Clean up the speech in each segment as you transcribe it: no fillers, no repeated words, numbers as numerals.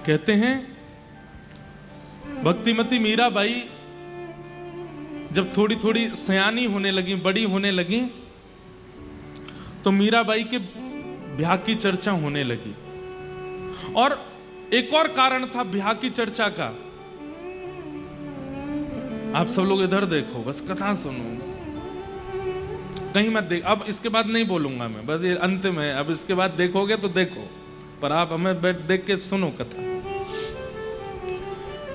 कहते हैं भक्तिमती मीराबाई जब थोड़ी थोड़ी सयानी होने लगी, बड़ी होने लगी, तो मीराबाई के ब्याह की चर्चा होने लगी। और एक और कारण था ब्याह की चर्चा का। आप सब लोग इधर देखो, बस कथा सुनो, कहीं मत देख। अब इसके बाद नहीं बोलूंगा मैं, बस ये अंतिम है। अब इसके बाद देखोगे तो देखो, पर आप हमें बैठ देख के सुनो कथा।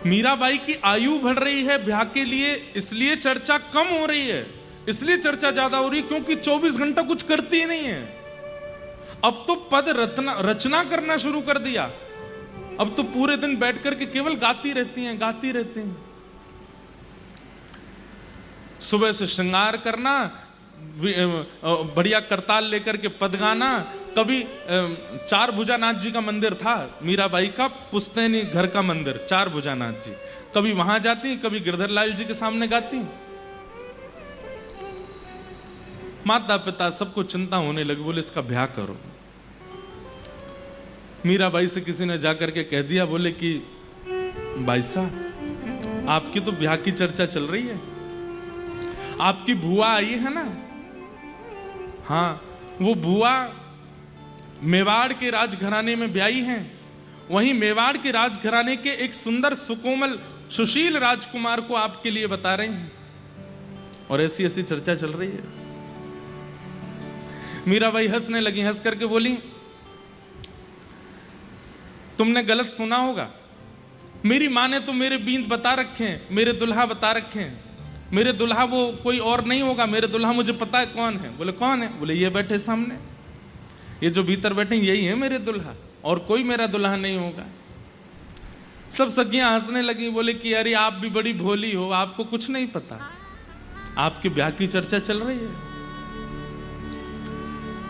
मीराबाई की आयु बढ़ रही है ब्याह के लिए, इसलिए चर्चा कम हो रही है, इसलिए चर्चा ज्यादा हो रही है क्योंकि 24 घंटा कुछ करती ही नहीं है। अब तो पद रचना करना शुरू कर दिया। अब तो पूरे दिन बैठ करके केवल गाती रहती हैं, गाती रहती हैं। सुबह से श्रृंगार करना, बढ़िया करताल लेकर के पद गाना। कभी चार भुजानाथ जी का मंदिर था मीराबाई का, पुश्तैनी घर का मंदिर, चार भुजानाथ जी। कभी वहां जाती, कभी गिरधर लाल जी के सामने गाती। माता पिता सबको चिंता होने लगी, बोले इसका ब्याह करो। मीराबाई से किसी ने जाकर के कह दिया, बोले कि भाई साहब आपकी तो ब्याह की चर्चा चल रही है, आपकी बुआ आई है ना। हाँ, वो बुआ मेवाड़ के राजघराने में ब्याही हैं। वहीं मेवाड़ के राजघराने के एक सुंदर सुकोमल सुशील राजकुमार को आपके लिए बता रहे हैं, और ऐसी ऐसी चर्चा चल रही है। मीराबाई हंसने लगी, हंस करके बोली, तुमने गलत सुना होगा, मेरी माँ ने तो मेरे बींद बता रखे हैं, मेरे दुल्हा बता रखे हैं। मेरे दुल्हा वो कोई और नहीं होगा, मेरे दुल्हा मुझे पता है कौन है। बोले कौन है? बोले ये बैठे सामने, ये जो भीतर बैठे यही है मेरे दुल्हा, और कोई मेरा दुल्हा नहीं होगा। सब सखियां हंसने लगी, बोले कि अरे आप भी बड़ी भोली हो, आपको कुछ नहीं पता, आपके ब्याह की चर्चा चल रही है।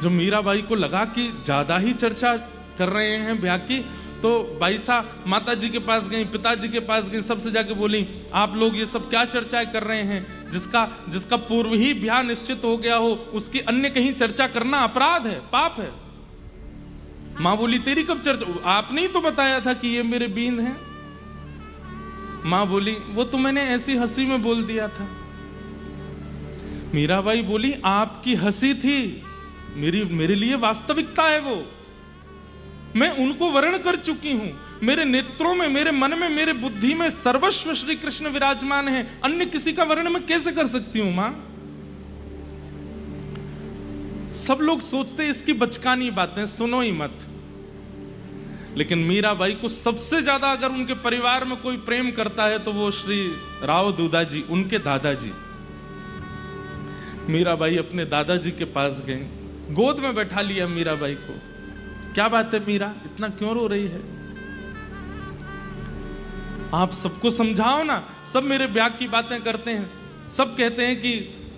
जो मीराबाई को लगा कि ज्यादा ही चर्चा कर रहे हैं ब्याह की, तो बाईसा माता जी के पास गई, पिताजी के पास गई, सबसे जाके बोली, आप लोग ये सब क्या चर्चाएं कर रहे हैं? जिसका पूर्व ही ब्याह निश्चित हो गया हो उसकी अन्य कहीं चर्चा करना अपराध है, पाप है। मां बोली, तेरी कब चर्चा? आपने ही तो बताया था कि ये मेरे बींद हैं। मां बोली, वो तो मैंने ऐसी हंसी में बोल दिया था। मीराबाई बोली, आपकी हंसी थी, मेरे लिए वास्तविकता है वो। मैं उनको वर्ण कर चुकी हूं, मेरे नेत्रों में, मेरे मन में, मेरे बुद्धि में सर्वस्व श्री कृष्ण विराजमान है। अन्य किसी का वर्ण मैं कैसे कर सकती हूं मां? सब लोग सोचते इसकी बचकानी बातें, सुनो ही मत। लेकिन मीराबाई को सबसे ज्यादा अगर उनके परिवार में कोई प्रेम करता है तो वो श्री राव दूधाजी, उनके दादाजी। मीराबाई अपने दादाजी के पास गए, गोद में बैठा लिया मीराबाई को। क्या बात है मीरा, इतना क्यों रो रही है? आप सबको समझाओ ना, सब मेरे ब्याह की बातें करते हैं, सब कहते हैं कि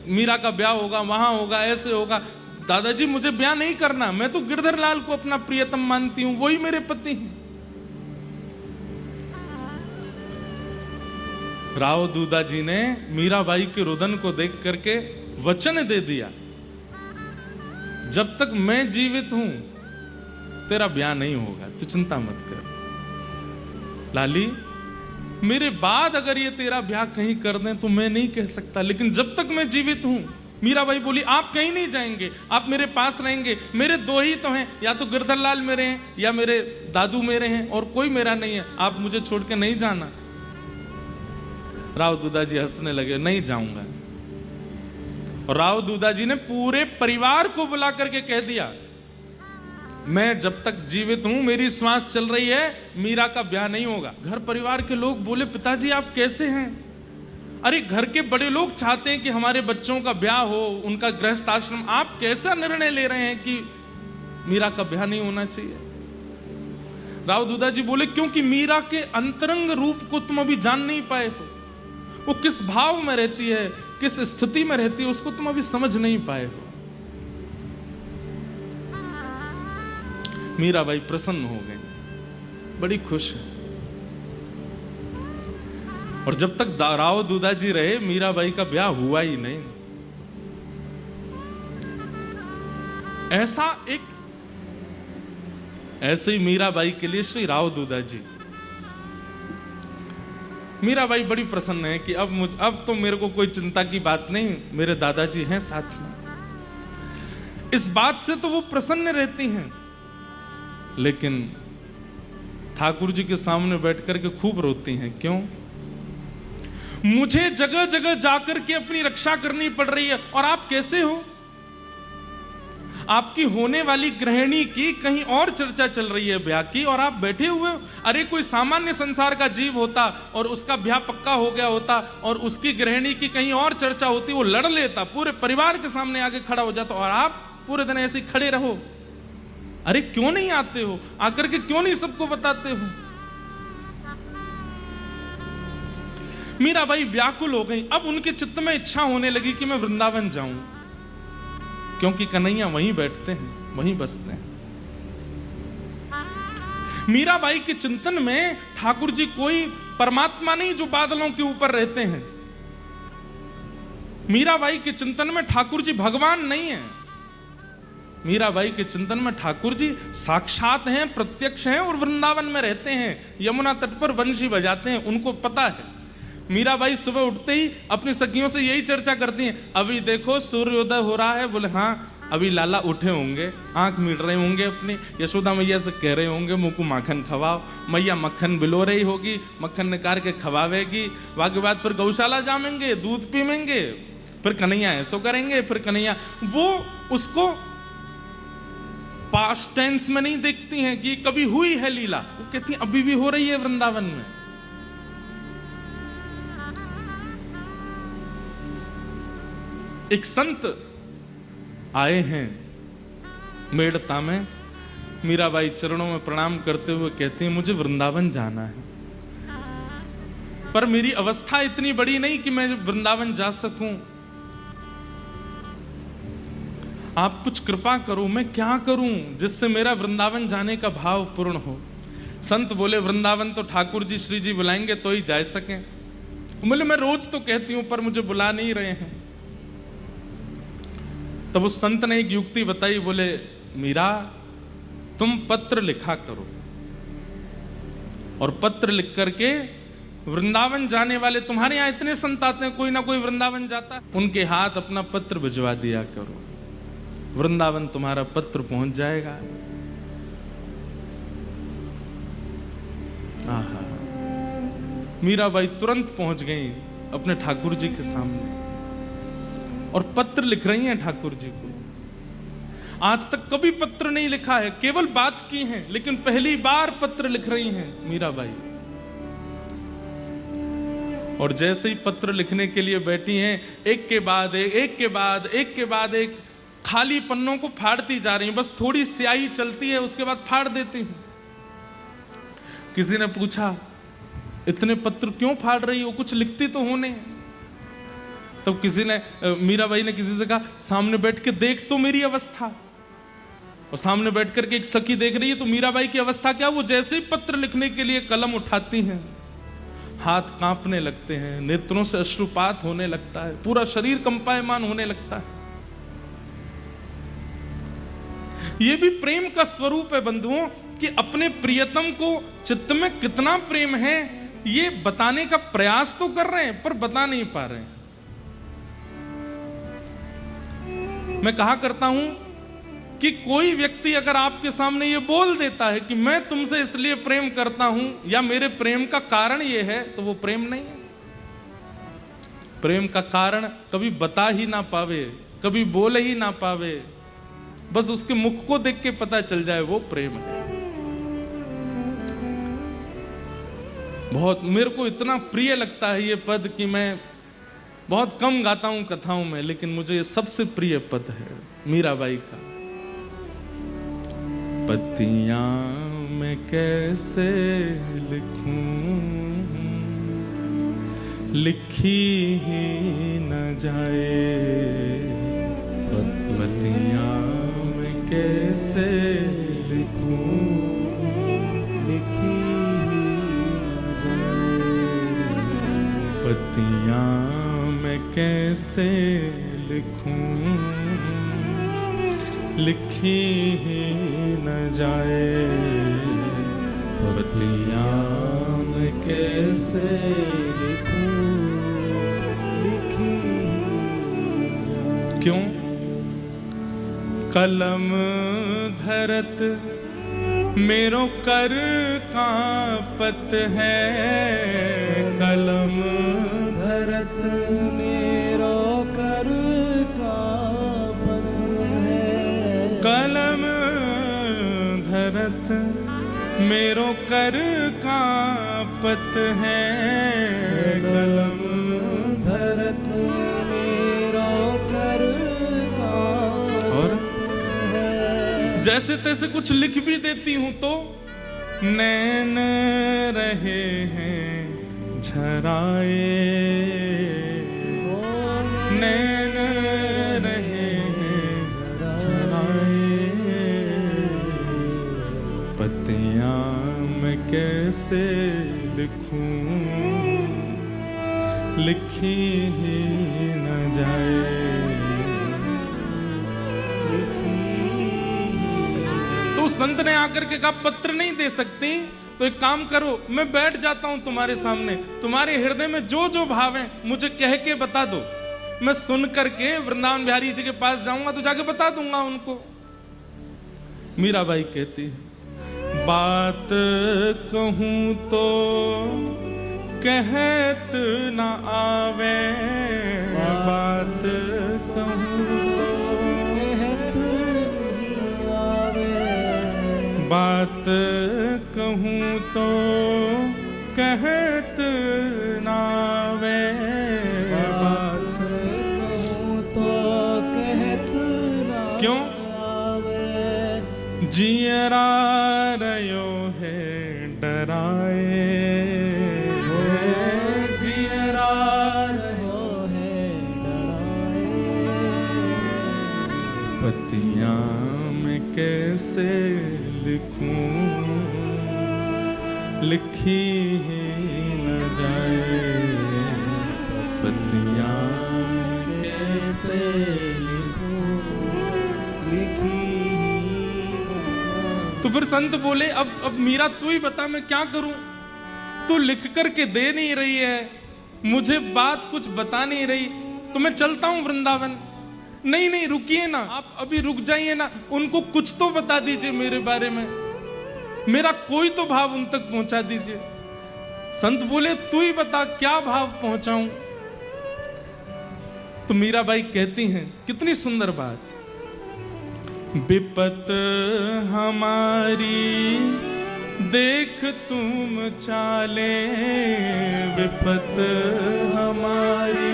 मीरा का ब्याह होगा, वहां होगा, ऐसे होगा। दादाजी मुझे ब्याह नहीं करना, मैं तो गिरधर लाल को अपना प्रियतम मानती हूं, वही मेरे पति हैं। राव दूधाजी ने मीराबाई के रुदन को देख करके वचन दे दिया, जब तक मैं जीवित हूं तेरा ब्याह नहीं होगा, तू चिंता मत कर। लाली, मेरे बाद अगर ये तेरा ब्याह कहीं कर दें तो मैं नहीं कह सकता, लेकिन जब तक मैं जीवित हूं। मीराबाई बोली, आप कहीं नहीं जाएंगे, आप मेरे पास रहेंगे। मेरे दो ही तो हैं, या तो गिरधर लाल मेरे हैं या मेरे दादू मेरे हैं, और कोई मेरा नहीं है। आप मुझे छोड़ के नहीं जाना। राव दूधाजी हंसने लगे, नहीं जाऊंगा। और राव दूधाजी ने पूरे परिवार को बुला करके कह दिया, मैं जब तक जीवित हूं, मेरी श्वास चल रही है, मीरा का ब्याह नहीं होगा। घर परिवार के लोग बोले, पिताजी आप कैसे हैं? अरे घर के बड़े लोग चाहते हैं कि हमारे बच्चों का ब्याह हो, उनका गृहस्थ आश्रम, आप कैसा निर्णय ले रहे हैं कि मीरा का ब्याह नहीं होना चाहिए? राव दूधाजी बोले, क्योंकि मीरा के अंतरंग रूप को तुम अभी जान नहीं पाए हो। वो किस भाव में रहती है, किस स्थिति में रहती है, उसको तुम अभी समझ नहीं पाए हो। मीराबाई प्रसन्न हो गई, बड़ी खुश है। और जब तक राव दूधाजी रहे, मीराबाई का ब्याह हुआ ही नहीं। ऐसे ही मीराबाई के लिए श्री राव दूधाजी मीराबाई बड़ी प्रसन्न है कि अब तो मेरे को कोई चिंता की बात नहीं, मेरे दादाजी हैं साथ में। इस बात से तो वो प्रसन्न रहती हैं, लेकिन ठाकुर जी के सामने बैठ करके खूब रोती हैं। क्यों? मुझे जगह जगह जाकर के अपनी रक्षा करनी पड़ रही है, और आप कैसे हो? आपकी होने वाली गृहिणी की कहीं और चर्चा चल रही है ब्याह की, और आप बैठे हुए हो। अरे कोई सामान्य संसार का जीव होता और उसका ब्याह पक्का हो गया होता और उसकी गृहिणी की कहीं और चर्चा होती, वो लड़ लेता, पूरे परिवार के सामने आगे खड़ा हो जाता, और आप पूरे दिन ऐसे खड़े रहो। अरे क्यों नहीं आते हो? आकर के क्यों नहीं सबको बताते हो? मीराबाई व्याकुल हो गई। अब उनके चित्त में इच्छा होने लगी कि मैं वृंदावन जाऊं, क्योंकि कन्हैया वहीं बैठते हैं, वहीं बसते हैं। मीराबाई के चिंतन में ठाकुर जी कोई परमात्मा नहीं जो बादलों के ऊपर रहते हैं। मीराबाई के चिंतन में ठाकुर जी भगवान नहीं है। मीराबाई के चिंतन में ठाकुर जी साक्षात हैं, प्रत्यक्ष हैं, और वृंदावन में रहते हैं, यमुना तट पर बंशी बजाते हैं। उनको पता है। मीराबाई सुबह उठते ही अपनी सखियों से यही चर्चा करती हैं, अभी देखो सूर्योदय हो रहा है। बोले हाँ, अभी लाला उठे होंगे, आंख मीट रहे होंगे अपनी, यशोदा मैया से कह रहे होंगे मुंह को माखन खवाओ। मैया मक्खन बिलो रही होगी, मक्खन निकाल के खवावेगी। वाके बाद फिर गौशाला जामेंगे, दूध पीमेंगे, फिर कन्हैया ऐसो करेंगे, फिर कन्हैया। वो उसको पास्ट टेंस में नहीं देखती हैं कि कभी हुई है लीला, वो कहती हैं अभी भी हो रही है वृंदावन में। एक संत आए हैं मेड़ता में, मीराबाई चरणों में प्रणाम करते हुए कहती हैं मुझे वृंदावन जाना है, पर मेरी अवस्था इतनी बड़ी नहीं कि मैं वृंदावन जा सकूं। आप कुछ कृपा करो, मैं क्या करूं जिससे मेरा वृंदावन जाने का भाव पूर्ण हो। संत बोले वृंदावन तो ठाकुर जी श्री जी बुलाएंगे तो ही जा सकें। बोले मैं रोज तो कहती हूं पर मुझे बुला नहीं रहे हैं। तब उस संत ने एक युक्ति बताई। बोले मीरा, तुम पत्र लिखा करो, और पत्र लिख करके वृंदावन जाने वाले तुम्हारे यहां इतने संत आते हैं, कोई ना कोई वृंदावन जाता, उनके हाथ अपना पत्र भिजवा दिया करो, वृंदावन तुम्हारा पत्र पहुंच जाएगा। आहा, मीराबाई तुरंत पहुंच गई अपने ठाकुर जी के सामने और पत्र लिख रही हैं ठाकुर जी को। आज तक कभी पत्र नहीं लिखा है, केवल बात की है, लेकिन पहली बार पत्र लिख रही हैं मीराबाई। और जैसे ही पत्र लिखने के लिए बैठी हैं, एक के बाद एक, एक के बाद एक के बाद एक खाली पन्नों को फाड़ती जा रही हैं। बस थोड़ी स्याही चलती है, उसके बाद फाड़ देती हैं। किसी ने पूछा इतने पत्र क्यों फाड़ रही हो, कुछ लिखती तो होने। तो किसी ने, मीराबाई ने किसी से कहा सामने बैठ के देख तो मेरी अवस्था। और सामने बैठ करके एक सखी देख रही है, तो मीराबाई की अवस्था क्या? वो जैसे ही पत्र लिखने के लिए कलम उठाती हैं, हाथ कांपने लगते हैं, नेत्रों से अश्रुपात होने लगता है, पूरा शरीर कंपायमान होने लगता है। यह भी प्रेम का स्वरूप है बंधुओं, कि अपने प्रियतम को चित्त में कितना प्रेम है ये बताने का प्रयास तो कर रहे हैं, पर बता नहीं पा रहे हैं। मैं कहा करता हूं कि कोई व्यक्ति अगर आपके सामने ये बोल देता है कि मैं तुमसे इसलिए प्रेम करता हूं, या मेरे प्रेम का कारण ये है, तो वो प्रेम नहीं है। प्रेम का कारण कभी बता ही ना पावे, कभी बोल ही ना पावे, बस उसके मुख को देख के पता चल जाए वो प्रेम है। बहुत मेरे को इतना प्रिय लगता है ये पद कि मैं बहुत कम गाता हूं कथाओं में, लेकिन मुझे ये सबसे प्रिय पद है मीराबाई का। पत्तियां मैं कैसे लिखूं, लिखी ही न जाए, पत्तियां मैं कैसे लिखूं, लिखी पत्तियां मैं कैसे लिखूं, लिखी ही न जाए, पत्तियां मैं कैसे लिखूं, क्यों? कलम धरत मेरो कर कांपत है, कलम धरत मेरो कर कांपत है, कलम धरत मेरो कर कांपत है, कलम धरत मेरो कर कांपत है। जैसे तैसे कुछ लिख भी देती हूं तो नैन रहे हैं झराए, नैन रहे हैं झराए, पत्तियां मैं कैसे लिखूं, लिखी ही न जाए। तो संत ने आकर के कहा पत्र नहीं दे सकती तो एक काम करो, मैं बैठ जाता हूं तुम्हारे सामने, तुम्हारे हृदय में जो जो भाव है मुझे कह के बता दो, मैं सुन करके वृंदावन बिहारी जी के पास जाऊंगा तो जाके बता दूंगा उनको। मीराबाई कहती है बात कहूं तो कहत न आवे, बात कहूं तो कहत नहीं आवे, बात कहूं तो कहत न आवे, बात कहूं तो कहत ना क्यों? आवे, जियरा रयो है डराए, जियरा रहो है डराए, पत्तियां मैं कैसे लिखूं, लिखी ही न जाए, पत्तियां मैं कैसे लिखूं, लिखी तो फिर संत बोले अब मीरा तू ही बता मैं क्या करूं, तू लिख करके दे नहीं रही है, मुझे बात कुछ बता नहीं रही, तो मैं चलता हूं वृंदावन। नहीं नहीं रुकिए ना, आप अभी रुक जाइए ना, उनको कुछ तो बता दीजिए मेरे बारे में, मेरा कोई तो भाव उन तक पहुंचा दीजिए। संत बोले तू ही बता क्या भाव पहुंचाऊं। तो मीराबाई कहती हैं कितनी सुंदर बात, विपत हमारी देख तुम चाले, विपत हमारी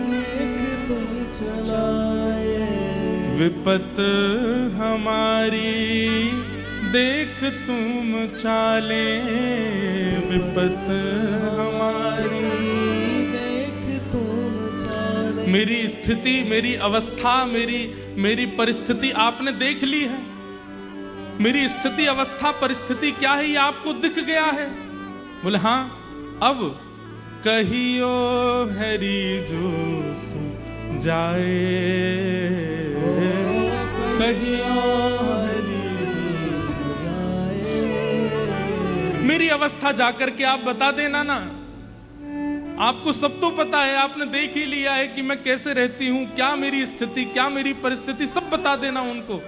देख तुम चलाए, विपत हमारी देख तुम चाले, विपत हमारी देख तुम चले। मेरी स्थिति, मेरी अवस्था, मेरी परिस्थिति आपने देख ली है, मेरी स्थिति अवस्था परिस्थिति क्या है ये आपको दिख गया है। बोले हाँ, अब कहियो हरि जो जाए, कहियो हरि जो जाए, मेरी अवस्था जाकर के आप बता देना ना, आपको सब तो पता है, आपने देख ही लिया है कि मैं कैसे रहती हूं, क्या मेरी स्थिति, क्या मेरी परिस्थिति, सब बता देना उनको।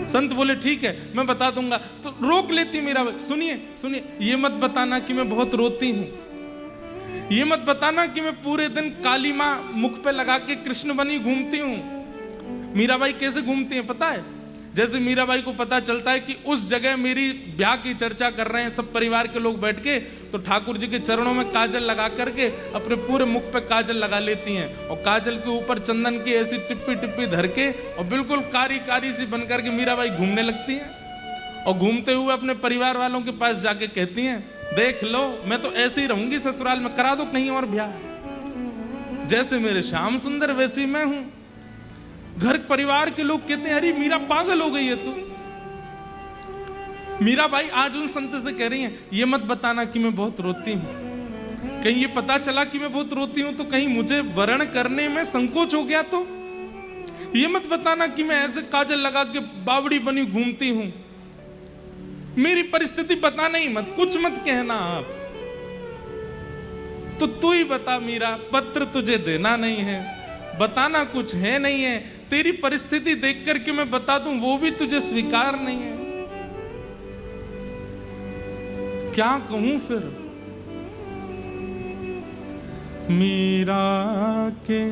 संत बोले ठीक है मैं बता दूंगा। तो रोक लेती मीरा, सुनिए सुनिए, ये मत बताना कि मैं बहुत रोती हूं, ये मत बताना कि मैं पूरे दिन काली मां मुख पे लगा के कृष्ण बनी घूमती हूं। मीराबाई कैसे घूमती हैं पता है? जैसे मीराबाई को पता चलता है कि उस जगह मेरी ब्याह की चर्चा कर रहे हैं सब परिवार के लोग बैठ के, तो ठाकुर जी के चरणों में काजल लगा करके अपने पूरे मुख पे काजल लगा लेती हैं, और काजल के ऊपर चंदन की ऐसी टिप्पी टिप्पी धर के और बिल्कुल कारी कारी सी बन करके मीराबाई घूमने लगती हैं। और घूमते हुए अपने परिवार वालों के पास जाके कहती हैं, देख लो मैं तो ऐसे ही रहूंगी ससुराल में, करा दो कहीं और ब्याह। जैसे मेरे श्याम सुंदर वैसी मैं हूं। घर परिवार के लोग कहते हैं अरे मीरा पागल हो गई है तू। मीराबाई आज उन संत से कह रही हैं, ये मत बताना कि मैं बहुत रोती हूं, कहीं ये पता चला कि मैं बहुत रोती हूं तो कहीं मुझे वर्ण करने में संकोच हो गया तो। ये मत बताना कि मैं ऐसे काजल लगा के बावड़ी बनी घूमती हूं। मेरी परिस्थिति बताना ही मत, कुछ मत कहना आप। तो तू ही बता मीरा, पत्र तुझे देना नहीं है, बताना कुछ है नहीं है, तेरी परिस्थिति देख करके मैं बता दूं वो भी तुझे स्वीकार नहीं है, क्या कहूं फिर। मीरा के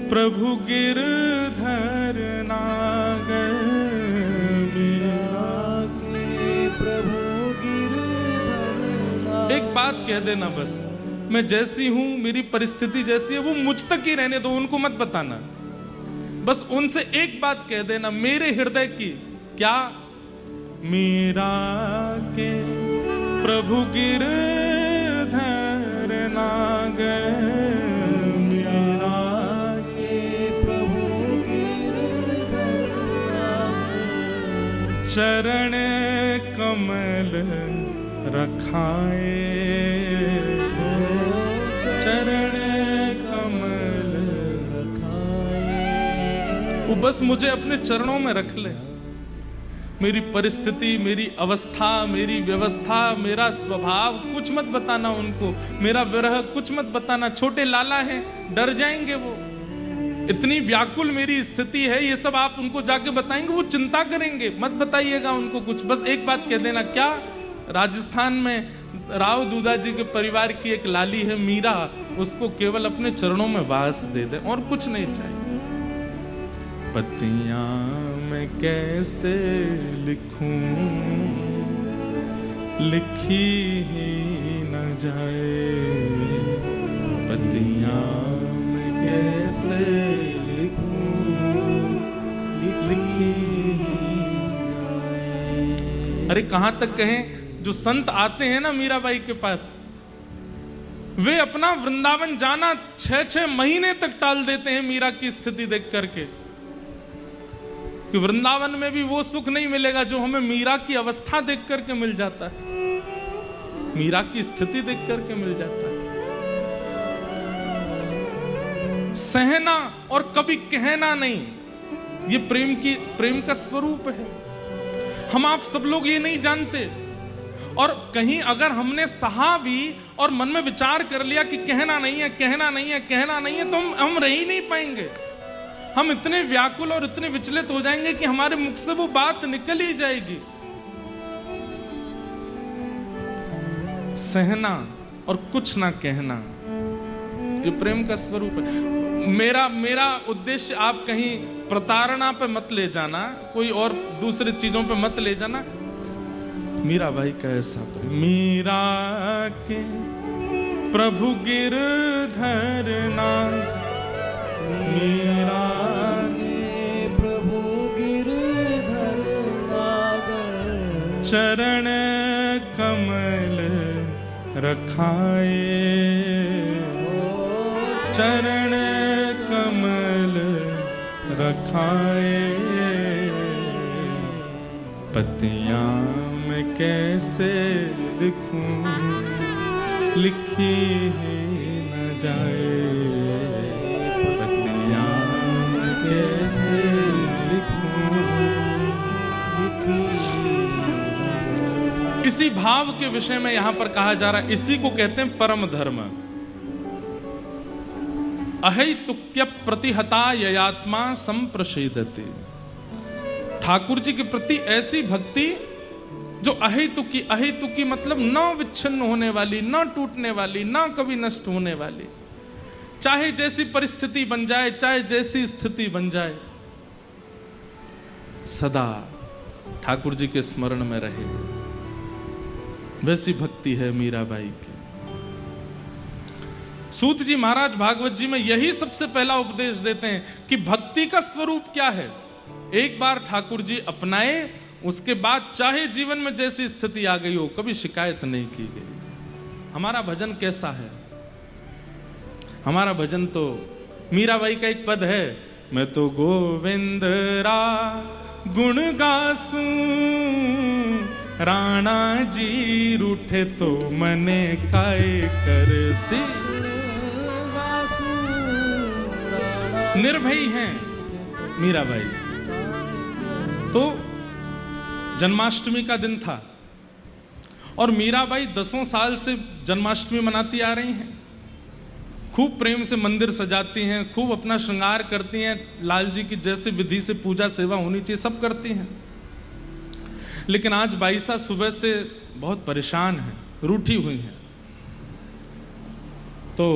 प्रभु गिरधर नागर, मीरा के प्रभु गिरधर नागर। एक बात कह देना बस, मैं जैसी हूं, मेरी परिस्थिति जैसी है वो मुझ तक ही रहने दो, उनको मत बताना। बस उनसे एक बात कह देना मेरे हृदय की, क्या? मीरा के प्रभु गिरधर नागर, मीरा के प्रभु गिरधर नागर। चरण कमल रखाए, चरण कमल रखाए। वो बस मुझे अपने चरणों में रख ले। मेरी परिस्थिति, मेरी अवस्था, मेरी व्यवस्था, मेरा स्वभाव कुछ मत बताना उनको, मेरा विरह कुछ मत बताना। छोटे लाला हैं, डर जाएंगे वो, इतनी व्याकुल मेरी स्थिति है, ये सब आप उनको जाके बताएंगे वो चिंता करेंगे, मत बताइएगा उनको कुछ। बस एक बात कह देना, क्या? राजस्थान में राव दूधा जी के परिवार की एक लाली है मीरा, उसको केवल अपने चरणों में वास दे दे और कुछ नहीं चाहिए। पत्तियां मैं कैसे लिखूं, लिखी ही न जाए, पत्तियां मैं कैसे लिखूं, लिखी ही न जाए। अरे कहां तक कहें, जो संत आते हैं ना मीराबाई के पास, वे अपना वृंदावन जाना 6-6 महीने तक टाल देते हैं मीरा की स्थिति देख करके, कि वृंदावन में भी वो सुख नहीं मिलेगा जो हमें मीरा की अवस्था देख करके मिल जाता है, मीरा की स्थिति देख करके मिल जाता है। सहना और कभी कहना नहीं, ये प्रेम का स्वरूप है। हम आप सब लोग ये नहीं जानते, और कहीं अगर हमने सहा भी और मन में विचार कर लिया कि कहना नहीं है, कहना नहीं है, कहना नहीं है, तो हम रह ही नहीं पाएंगे। हम इतने व्याकुल और इतने विचलित हो जाएंगे कि हमारे मुख से वो बात निकल ही जाएगी। सहना और कुछ ना कहना, ये प्रेम का स्वरूप है। मेरा उद्देश्य आप कहीं प्रताड़ना पे मत ले जाना, कोई और दूसरी चीजों पे मत ले जाना। मीरा भाई का ऐसा प्रेम। मीरा के प्रभु गिरधर नागर, मीरा के प्रभु गिरधर नागर। चरण कमल रखाए, चरण कमल रखाए, पत्तियां मैं कैसे लिखूं, लिखी ही न जाए, पत्तियां मैं कैसे लिखूं, लिखी ही न जाए। इसी भाव के विषय में यहां पर कहा जा रहा है, इसी को कहते हैं परम धर्म। अहैतुक्य प्रतिहता ययात्मा संप्रसेदते। ठाकुर जी के प्रति ऐसी भक्ति जो अहेतुकी, अहेतुकी मतलब न विच्छिन्न होने वाली, न टूटने वाली, न कभी नष्ट होने वाली, चाहे जैसी परिस्थिति बन जाए, चाहे जैसी स्थिति बन जाए, सदा ठाकुर जी के स्मरण में रहे, वैसी भक्ति है मीराबाई की। सूत जी महाराज भागवत जी में यही सबसे पहला उपदेश देते हैं कि भक्ति का स्वरूप क्या है। एक बार ठाकुर जी अपनाए, उसके बाद चाहे जीवन में जैसी स्थिति आ गई हो, कभी शिकायत नहीं की गई। हमारा भजन कैसा है? हमारा भजन तो मीराबाई का एक पद है, मैं तो गोविंद रा गुण गासूं, राणा जी रूठे तो मने काय करसी। निर्भयी हैं मीराबाई। तो जन्माष्टमी का दिन था और मीराबाई 10 साल से जन्माष्टमी मनाती आ रही हैं। खूब प्रेम से मंदिर सजाती हैं, खूब अपना श्रृंगार करती हैं, लाल जी की जैसे विधि से पूजा सेवा होनी चाहिए सब करती हैं। लेकिन आज बाईसा सुबह से बहुत परेशान है, रूठी हुई हैं। तो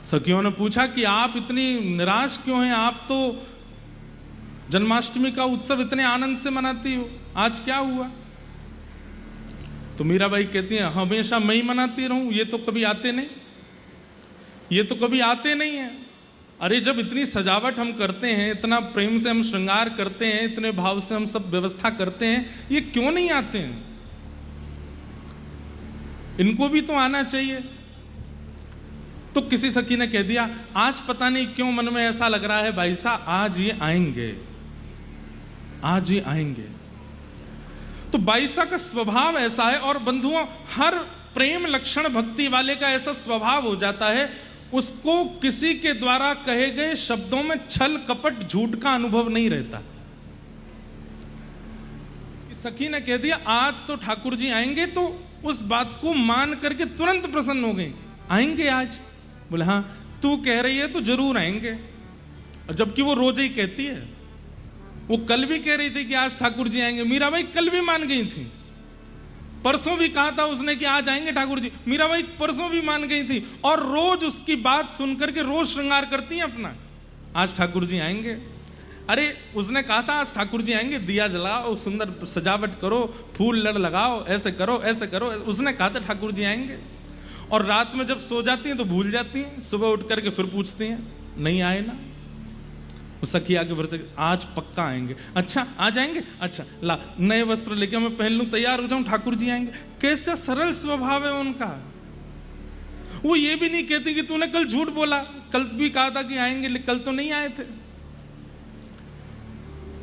सखियों ने पूछा कि आप इतनी निराश क्यों हैं, आप तो जन्माष्टमी का उत्सव इतने आनंद से मनाती हो, आज क्या हुआ? तो मीराबाई कहती हैं हमेशा मैं ही मनाती रहूं, ये तो कभी आते नहीं, ये तो कभी आते नहीं है। अरे जब इतनी सजावट हम करते हैं, इतना प्रेम से हम श्रृंगार करते हैं, इतने भाव से हम सब व्यवस्था करते हैं, ये क्यों नहीं आते हैं? इनको भी तो आना चाहिए। तो किसी सखी ने कह दिया आज पता नहीं क्यों मन में ऐसा लग रहा है भाई साहब आज ये आएंगे, आज ये आएंगे। तो बाईसा का स्वभाव ऐसा है। और बंधुओं, हर प्रेम लक्षण भक्ति वाले का ऐसा स्वभाव हो जाता है, उसको किसी के द्वारा कहे गए शब्दों में छल कपट झूठ का अनुभव नहीं रहता। सखी ने कह दिया आज तो ठाकुर जी आएंगे, तो उस बात को मान करके तुरंत प्रसन्न हो गई, आएंगे आज। बोले हाँ तू कह रही है तो जरूर आएंगे। और जबकि वो रोज ही कहती है, वो कल भी कह रही थी कि आज ठाकुर जी आएंगे, मीराबाई कल भी मान गई थी। परसों भी कहा था उसने कि आज आएंगे ठाकुर जी, मीराबाई परसों भी मान गई थी। और रोज उसकी बात सुनकर के रोज श्रृंगार करती हैं अपना, आज ठाकुर जी आएंगे। अरे उसने कहा था आज ठाकुर जी आएंगे, दिया जलाओ, सुंदर सजावट करो, फूल लड़ लगाओ, ऐसे करो ऐसे करो। उसने कहा था ठाकुर जी आएंगे। और रात में जब सो जाती हैं तो भूल जाती हैं, सुबह उठ करके फिर पूछती हैं नहीं आए ना। सखी आके फिर से आज पक्का आएंगे। अच्छा आज आएंगे, अच्छा ला नए वस्त्र लेके मैं पहन लूं, तैयार हो जाऊं, ठाकुर जी आएंगे। कैसा सरल स्वभाव है उनका। वो ये भी नहीं कहती कि तूने कल झूठ बोला, कल भी कहा था कि आएंगे कल तो नहीं आए थे।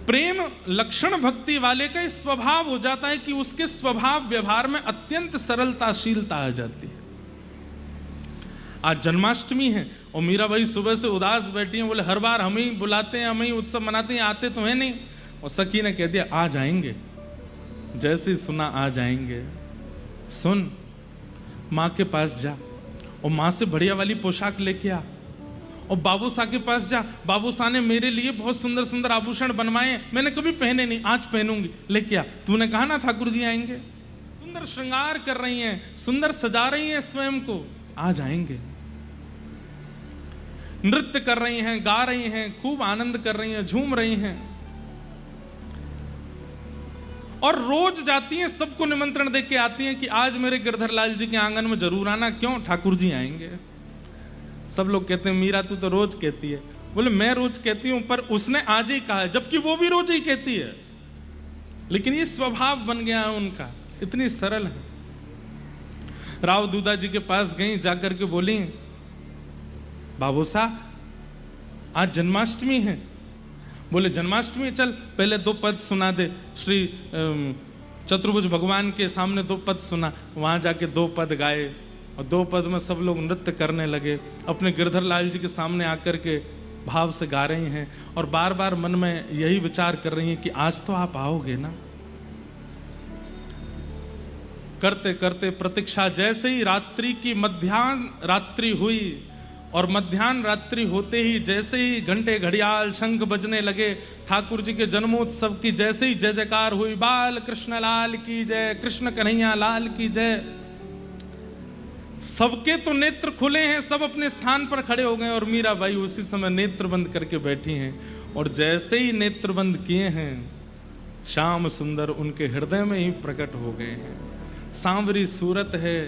प्रेम लक्षण भक्ति वाले का स्वभाव हो जाता है कि उसके स्वभाव व्यवहार में अत्यंत सरलताशीलता आ जाती है। आज जन्माष्टमी है और मीराबाई सुबह से उदास बैठी हैं, बोले हर बार हम ही बुलाते हैं, हम ही उत्सव मनाते हैं, आते तो है नहीं। और सखी ने कह दिया आज आएंगे। जैसे ही सुना आज आएंगे, सुन माँ के पास जा और माँ से बढ़िया वाली पोशाक लेके आ, और बाबू सा के पास जा, बाबू सा ने मेरे लिए बहुत सुंदर सुंदर आभूषण बनवाए हैं, मैंने कभी पहने नहीं, आज पहनूंगी, लेके आ। तूने कहा ना ठाकुर जी आएंगे। सुंदर श्रृंगार कर रही हैं, सुंदर सजा रही हैं स्वयं को, आज आएंगे। नृत्य कर रही हैं, गा रही हैं, खूब आनंद कर रही हैं, झूम रही हैं। और रोज जाती हैं, सबको निमंत्रण देके आती हैं कि आज मेरे गिरधर लाल जी के आंगन में जरूर आना। क्यों? ठाकुर जी आएंगे। सब लोग कहते हैं मीरा तू तो रोज कहती है। बोले मैं रोज कहती हूं, पर उसने आज ही कहा है, जबकि वो भी रोज ही कहती है। लेकिन ये स्वभाव बन गया है उनका, इतनी सरल है। राव दूधा जी के पास गई, जाकर के बोली बाबू साहब आज जन्माष्टमी है। बोले जन्माष्टमी, चल पहले 2 पद सुना दे। श्री चतुर्भुज भगवान के सामने 2 पद सुना, वहां जाके 2 पद गाए और 2 पद में सब लोग नृत्य करने लगे। अपने गिरधर लाल जी के सामने आकर के भाव से गा रही हैं और बार बार मन में यही विचार कर रही हैं कि आज तो आप आओगे ना। करते करते प्रतीक्षा, जैसे ही रात्रि की मध्याह्न रात्रि हुई और मध्याह्न रात्रि होते ही जैसे ही घंटे घड़ियाल शंख बजने लगे, ठाकुर जी के जन्मोत्सव की जैसे ही जय जयकार हुई, बाल कृष्ण लाल की जय, कृष्ण कन्हैया लाल की जय। सबके तो नेत्र खुले हैं, सब अपने स्थान पर खड़े हो गए और मीराबाई उसी समय नेत्र बंद करके बैठी हैं। और जैसे ही नेत्र बंद किए हैं, श्याम सुंदर उनके हृदय में ही प्रकट हो गए हैं। सांवरी सूरत है,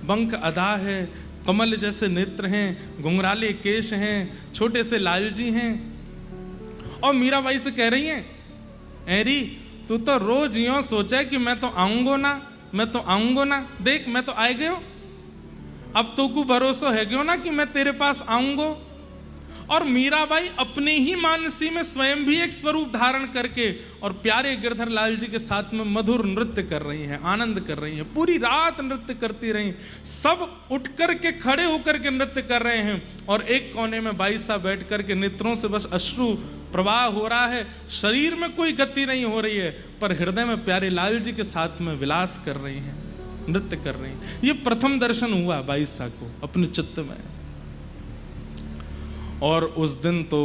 बंक अदा है, कमल जैसे नेत्र हैं, घुंघराले केश हैं, छोटे से लाल जी हैं। और मीराबाई से कह रही हैं, एरी तू तो रोज यूं सोचा कि मैं तो आऊंगो ना, मैं तो आऊंगो ना, देख मैं तो आए गयो। अब तो को भरोसा है क्यों ना कि मैं तेरे पास आऊंगो। और मीराबाई अपने ही मानसी में स्वयं भी एक स्वरूप धारण करके और प्यारे गिरधर लाल जी के साथ में मधुर नृत्य कर रही हैं, आनंद कर रही हैं। पूरी रात नृत्य करती रही, सब उठ कर के खड़े होकर के नृत्य कर रहे हैं। और एक कोने में बाई साहब बैठ कर के नेत्रों से बस अश्रु प्रवाह हो रहा है, शरीर में कोई गति नहीं हो रही है, पर हृदय में प्यारे लाल जी के साथ में विलास कर रही हैं, नृत्य कर रही हैं। ये प्रथम दर्शन हुआ बाईसा को अपने चित्त में। और उस दिन तो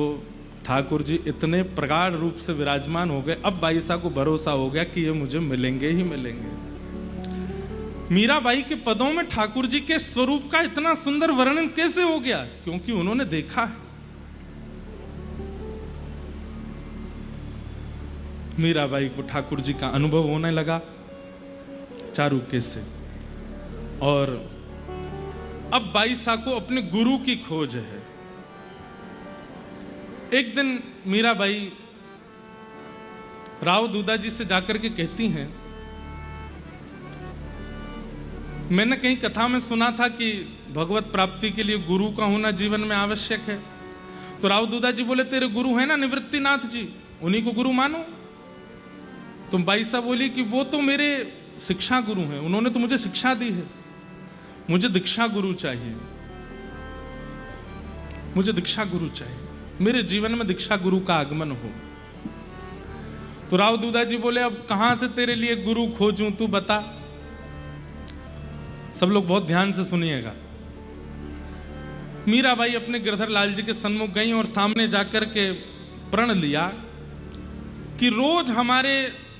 ठाकुर जी इतने प्रगाढ़ रूप से विराजमान हो गए, अब बाईसा को भरोसा हो गया कि ये मुझे मिलेंगे ही मिलेंगे। मीराबाई के पदों में ठाकुर जी के स्वरूप का इतना सुंदर वर्णन कैसे हो गया? क्योंकि उन्होंने देखा है। मीराबाई को ठाकुर जी का अनुभव होने लगा चारुके से, और अब बाईसा को अपने गुरु की खोज है। एक दिन मीराबाई राव दूधा जी से जाकर के कहती हैं, मैंने कहीं कथा में सुना था कि भगवत प्राप्ति के लिए गुरु का होना जीवन में आवश्यक है। तो राव दूधा जी बोले, तेरे गुरु है ना निवृत्तिनाथ जी, उन्हीं को गुरु मानो। तो बाईसा बोली कि वो तो मेरे शिक्षा गुरु हैं, उन्होंने तो मुझे शिक्षा दी है, मुझे दीक्षा गुरु चाहिए, मुझे दीक्षा गुरु चाहिए, मेरे जीवन में दीक्षा गुरु का आगमन हो। तो राव दूधा जी बोले, अब कहां से तेरे लिए गुरु खोजूं, तू बता। सब लोग बहुत ध्यान से सुनिएगा। मीराबाई अपने गिरधर लाल जी के सन्मुख गई और सामने जाकर के प्रण लिया कि रोज हमारे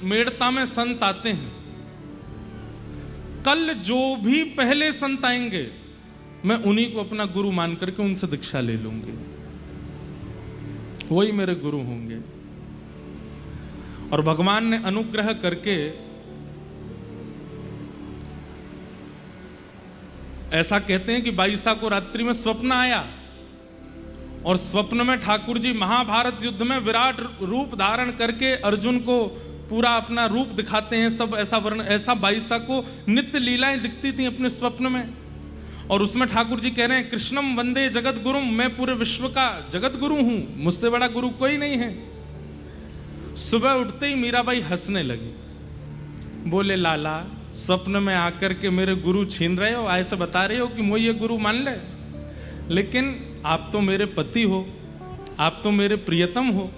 मेड़ता में संत आते हैं, कल जो भी पहले संत आएंगे मैं उन्हीं को अपना गुरु मान करके उनसे दीक्षा ले लूंगी, वही मेरे गुरु होंगे। और भगवान ने अनुग्रह करके ऐसा कहते हैं कि बाईसा को रात्रि में स्वप्न आया, और स्वप्न में ठाकुर जी महाभारत युद्ध में विराट रूप धारण करके अर्जुन को पूरा अपना रूप दिखाते हैं। सब ऐसा बाईसा को नित्य लीलाएं दिखती थी अपने स्वप्न में। और उसमें ठाकुर जी कह रहे हैं, कृष्णम वंदे जगत गुरुम, मैं पूरे विश्व का जगत गुरु हूं, मुझसे बड़ा गुरु कोई नहीं है। सुबह उठते ही मीराबाई हंसने लगी, बोले, लाला स्वप्न में आकर के मेरे गुरु छीन रहे हो, ऐसे बता रहे हो कि मुझे ये गुरु मान ले, लेकिन आप तो मेरे पति हो, आप तो मेरे प्रियतम हो,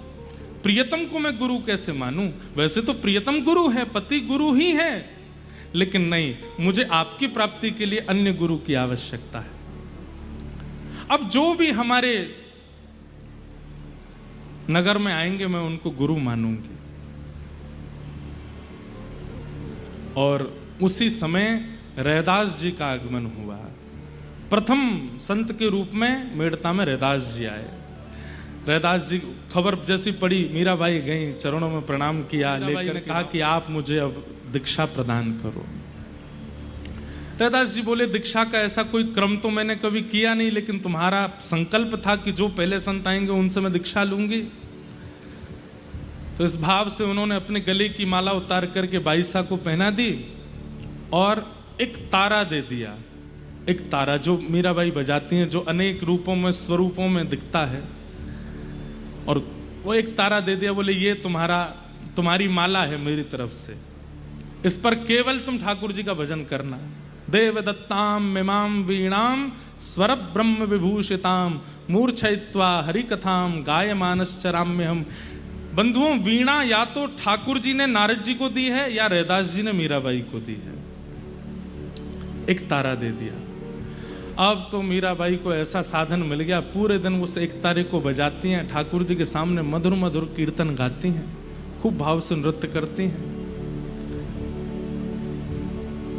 प्रियतम को मैं गुरु कैसे मानूं? वैसे तो प्रियतम गुरु है, पति गुरु ही है, लेकिन नहीं, मुझे आपकी प्राप्ति के लिए अन्य गुरु की आवश्यकता है। अब जो भी हमारे नगर में आएंगे मैं उनको गुरु मानूंगी। और उसी समय रैदास जी का आगमन हुआ। प्रथम संत के रूप में मेड़ता में रैदास जी आए। रैदास जी खबर जैसी पड़ी, मीराबाई गई, चरणों में प्रणाम किया, लेकर कहा कि आप मुझे अब दीक्षा प्रदान करो। रैदास जी बोले, दीक्षा का ऐसा कोई क्रम तो मैंने कभी किया नहीं, लेकिन तुम्हारा संकल्प था कि जो पहले संत आएंगे उनसे मैं दीक्षा लूंगी। तो इस भाव से उन्होंने अपने गले की माला उतार करके बाईसा को पहना दी और एक तारा दे दिया। एक तारा जो मीराबाई बजाती हैं, जो अनेक रूपों में स्वरूपों में दिखता है, और वो एक तारा दे दिया। बोले, ये तुम्हारी माला है मेरी तरफ से, इस पर केवल तुम ठाकुर जी का भजन करना। देव दत्ताम मिमाम वीणाम स्वर ब्रह्म विभूषिताम मूर्छयित्वा हरि कथाम गायमानश्चराम्य हम। बंधुओं, वीणा या तो ठाकुर जी ने नारद जी को दी है या रैदास जी ने मीराबाई को दी है। एक तारा दे दिया। अब तो मीराबाई को ऐसा साधन मिल गया, पूरे दिन उस एक तारे को बजाती हैं, ठाकुर जी के सामने मधुर मधुर कीर्तन गाती हैं, खूब भाव से नृत्य करती हैं।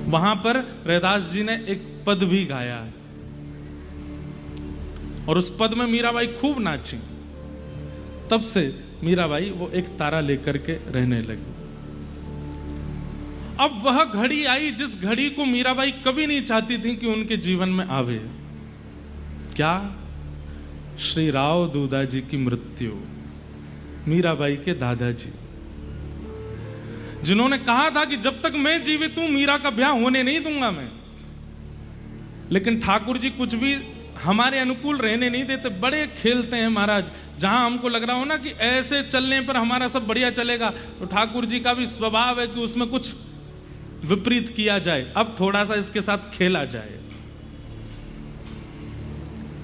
वहां पर रैदास जी ने एक पद भी गाया और उस पद में मीराबाई खूब नाची। तब से मीराबाई वो एक तारा लेकर के रहने लगी। अब वह घड़ी आई जिस घड़ी को मीराबाई कभी नहीं चाहती थी कि उनके जीवन में आवे। क्या? श्री राव दूधा जी की मृत्यु। मीराबाई के दादाजी, जिन्होंने कहा था कि जब तक मैं जीवित हूं मीरा का ब्याह होने नहीं दूंगा मैं, लेकिन ठाकुर जी कुछ भी हमारे अनुकूल रहने नहीं देते। बड़े खेलते हैं महाराज, जहां हमको लग रहा हो ना कि ऐसे चलने पर हमारा सब बढ़िया चलेगा, तो ठाकुर जी का भी स्वभाव है कि उसमें कुछ विपरीत किया जाए, अब थोड़ा सा इसके साथ खेला जाए।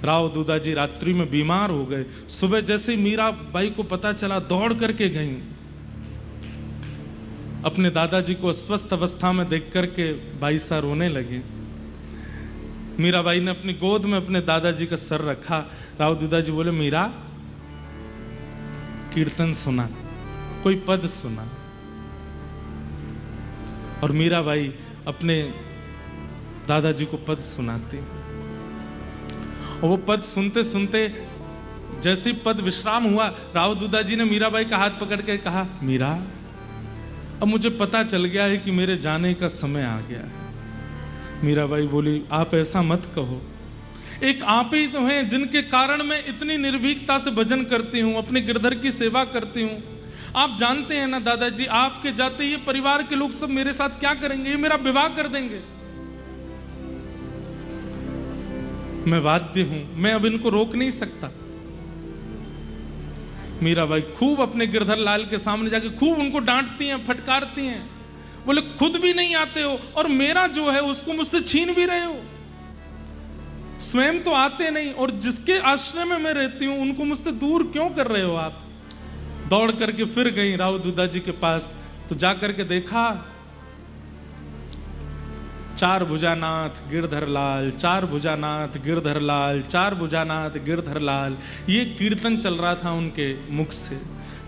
राव दूधाजी रात्रि में बीमार हो गए। सुबह जैसे ही मीरा बाई को पता चला, दौड़ करके गई। अपने दादाजी को अस्वस्थ अवस्था में देख करके बाई सा रोने लगी। मीराबाई ने अपनी गोद में अपने दादाजी का सर रखा। राव दूधाजी बोले, मीरा कीर्तन सुना, कोई पद सुना। और मीराबाई अपने दादाजी को पद सुनाती। और वो पद सुनते सुनते जैसे पद विश्राम हुआ, राव दूधाजी ने मीराबाई का हाथ पकड़ के कहा, मीरा अब मुझे पता चल गया है कि मेरे जाने का समय आ गया है। मीराबाई बोली, आप ऐसा मत कहो, एक आप ही तो हैं जिनके कारण मैं इतनी निर्भीकता से भजन करती हूँ, अपने गिरधर की सेवा करती हूँ। आप जानते हैं ना दादाजी, आपके जाते ये परिवार के लोग सब मेरे साथ क्या करेंगे, ये मेरा विवाह कर देंगे। मैं बाध्य हूं, मैं अब इनको रोक नहीं सकता। मीराबाई खूब अपने गिरधर लाल के सामने जाके खूब उनको डांटती हैं, फटकारती हैं। बोले, खुद भी नहीं आते हो और मेरा जो है उसको मुझसे छीन भी रहे हो। स्वयं तो आते नहीं और जिसके आश्रय में मैं रहती हूं उनको मुझसे दूर क्यों कर रहे हो आप। दौड़ करके फिर गई राव दूधाजी के पास, तो जाकर के देखा, चार भुजानाथ गिरधर लाल, चार भुजानाथ गिरधर लाल, चार भुजानाथ गिरधर लाल, ये कीर्तन चल रहा था उनके मुख से।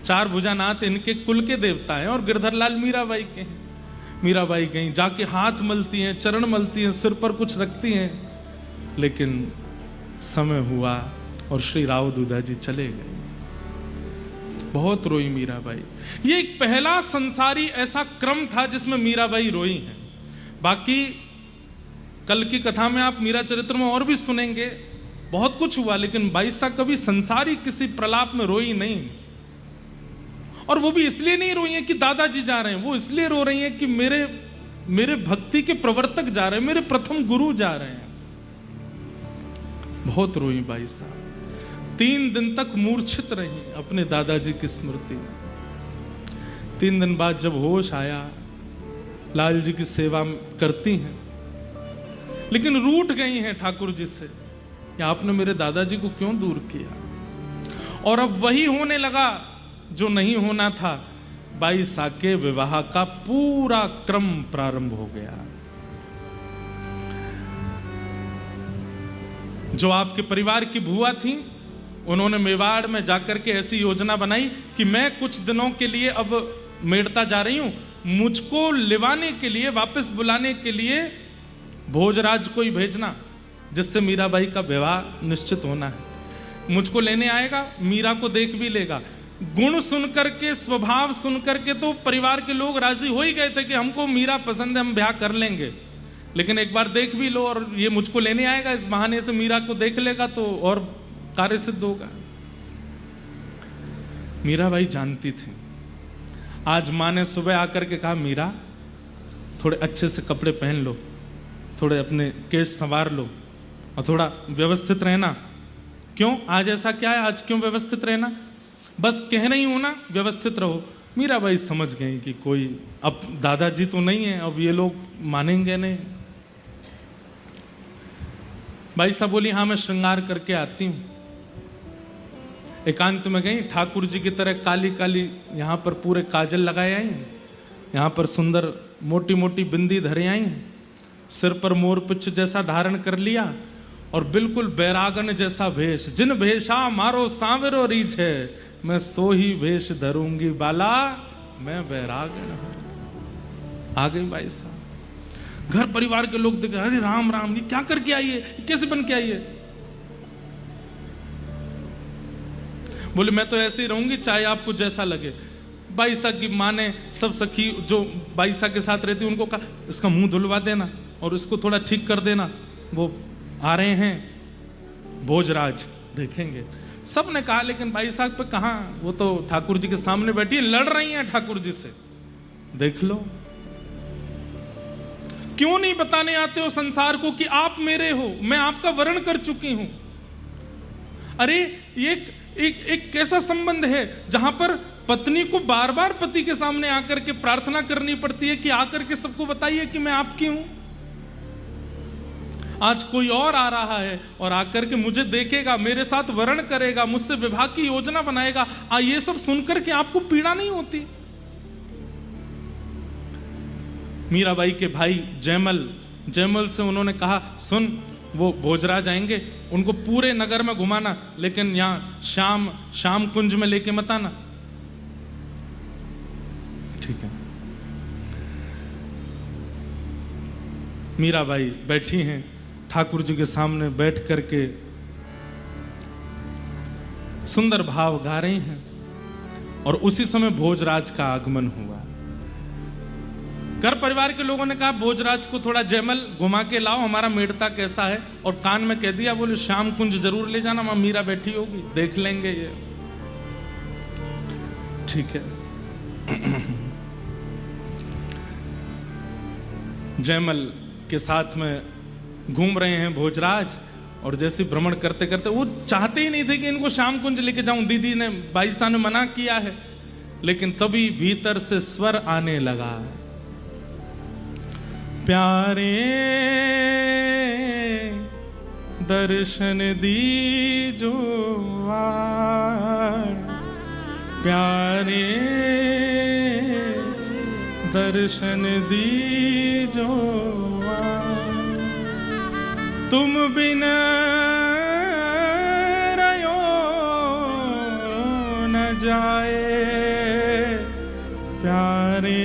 चार भुजानाथ इनके कुल के देवता हैं और गिरधर लाल मीराबाई के हैं। मीराबाई गई, जाके हाथ मलती हैं, चरण मलती हैं, सिर पर कुछ रखती हैं, लेकिन समय हुआ और श्री राव दूधाजी चले गए। बहुत रोई मीराबाई। ये एक पहला संसारी ऐसा क्रम था जिसमें मीराबाई रोई हैं। बाकी कल की कथा में आप मीरा चरित्र में और भी सुनेंगे, बहुत कुछ हुआ, लेकिन बाई सा कभी संसारी किसी प्रलाप में रोई नहीं। और वो भी इसलिए नहीं रोई है कि दादाजी जा रहे हैं, वो इसलिए रो रही हैं कि मेरे भक्ति के प्रवर्तक जा रहे हैं, मेरे प्रथम गुरु जा रहे हैं। बहुत रोई बाई साहब। 3 दिन तक मूर्छित रही अपने दादाजी की स्मृति में। 3 दिन बाद जब होश आया, लाल जी की सेवा करती हैं, लेकिन रूठ गई हैं ठाकुर जी से कि आपने मेरे दादाजी को क्यों दूर किया। और अब वही होने लगा जो नहीं होना था। बाई सा के विवाह का पूरा क्रम प्रारंभ हो गया। जो आपके परिवार की बुआ थी, उन्होंने मेवाड़ में जाकर के ऐसी योजना बनाई कि मैं कुछ दिनों के लिए अब मेड़ता जा रही हूं, मुझको लिवाने के लिए, वापस बुलाने के लिए भोजराज को ही भेजना, जिससे मीराबाई का विवाह निश्चित होना है। मुझको लेने आएगा, मीरा को देख भी लेगा। गुण सुनकर के, स्वभाव सुनकर के तो परिवार के लोग राजी हो ही गए थे कि हमको मीरा पसंद है, हम ब्याह कर लेंगे, लेकिन एक बार देख भी लो और ये मुझको लेने आएगा, इस बहाने से मीरा को देख लेगा तो और कार्य सिद्ध होगा। मीराबाई जानती थी। आज माँ ने सुबह आकर के कहा, मीरा थोड़े अच्छे से कपड़े पहन लो, थोड़े अपने केश संवार लो और थोड़ा व्यवस्थित रहना। क्यों, आज ऐसा क्या है, आज क्यों व्यवस्थित रहना? बस कह रही हूं ना, व्यवस्थित रहो। मीराबाई समझ गई कि कोई, अब दादाजी तो नहीं है, अब ये लोग मानेंगे नहीं। बाई साहब बोली, हाँ मैं श्रृंगार करके आती हूं। एकांत में गई, ठाकुर जी की तरह काली काली यहाँ पर पूरे काजल लगाए आई, यहाँ पर सुंदर मोटी मोटी बिंदी धरे आई, सिर पर मोरपिच्छ जैसा धारण कर लिया और बिल्कुल बैरागन जैसा भेष। जिन भेषा मारो सांवरो रीछ है, मैं सो ही भेष धरूंगी बाला, मैं बैरागन हूं। आ गई बाई साहब। घर परिवार के लोग देख, अरे राम राम, ये क्या करके आई है, कैसे बन के आई है? बोले, मैं तो ऐसे ही रहूंगी, चाहे आपको जैसा लगे। बाईसा की माँ ने सब सखी जो बाईसा के साथ रहती उनको कहा, इसका मुंह धुलवा देना और इसको थोड़ा ठीक कर देना, वो आ रहे हैं भोजराज, देखेंगे। सब ने कहा, लेकिन बाई साहब पे कहाँ, वो तो ठाकुर जी के सामने बैठी है, लड़ रही हैं ठाकुर जी से, देख लो। क्यों नहीं बताने आते हो संसार को कि आप मेरे हो, मैं आपका वर्ण कर चुकी हूं। अरे एक कैसा संबंध है जहां पर पत्नी को बार बार पति के सामने आकर के प्रार्थना करनी पड़ती है कि आकर के सबको बताइए कि मैं आपकी हूं। आज कोई और आ रहा है और आकर के मुझे देखेगा, मेरे साथ वर्ण करेगा, मुझसे विवाह की योजना बनाएगा। ये सब सुनकर के आपको पीड़ा नहीं होती? मीराबाई के भाई जयमल से उन्होंने कहा, सुन, वो भोजराज आएंगे, उनको पूरे नगर में घुमाना, लेकिन यहां शाम कुंज में लेके मत आना। ठीक है। मीराबाई बैठी हैं ठाकुर जी के सामने बैठ करके सुंदर भाव गा रही हैं, और उसी समय भोजराज का आगमन हुआ। घर परिवार के लोगों ने कहा, भोजराज को थोड़ा जयमल घुमा के लाओ, हमारा मेड़ता कैसा है। और कान में कह दिया, बोले श्याम कुंज जरूर ले जाना, वहां मीरा बैठी होगी, देख लेंगे ये। ठीक है। जयमल के साथ में घूम रहे हैं भोजराज, और जैसे भ्रमण करते करते, वो चाहते ही नहीं थे कि इनको श्याम कुंज लेके जाऊं, दीदी ने, बाईसा ने मना किया है, लेकिन तभी भीतर से स्वर आने लगा, प्यारे दर्शन दीजो प्यारे दर्शन दीजो तुम बिन रयो न जाए, प्यारे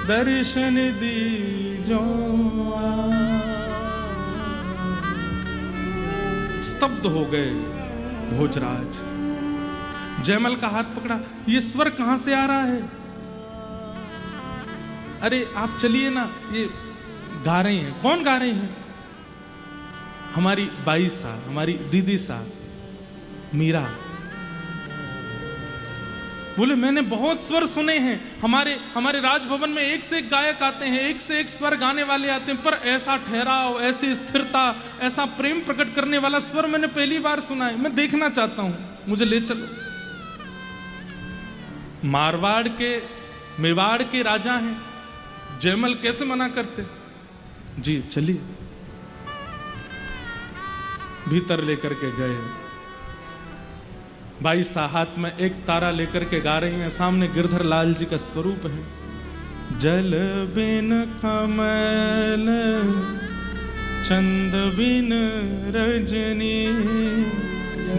दर्शन दीजो। स्तब्ध हो गए भोजराज। जयमल का हाथ पकड़ा, ये स्वर कहां से आ रहा है? अरे आप चलिए ना, ये गा रही हैं। कौन गा रही हैं? हमारी बाई सा, हमारी दीदी सा, मीरा। बोले मैंने बहुत स्वर सुने हैं, हमारे राजभवन में एक से एक गायक आते हैं, एक से एक स्वर गाने वाले आते हैं, पर ऐसा ठहराव, ऐसी स्थिरता, ऐसा प्रेम प्रकट करने वाला स्वर मैंने पहली बार सुना है। मैं देखना चाहता हूं, मुझे ले चलो। मेवाड़ के राजा हैं, जयमल कैसे मना करते? जी चलिए। भीतर लेकर के गए। बाई सा हाथ में एक तारा लेकर के गा रही हैं, सामने गिरधर लाल जी का स्वरूप है। जल बिन कमल चंद बिन रजनी,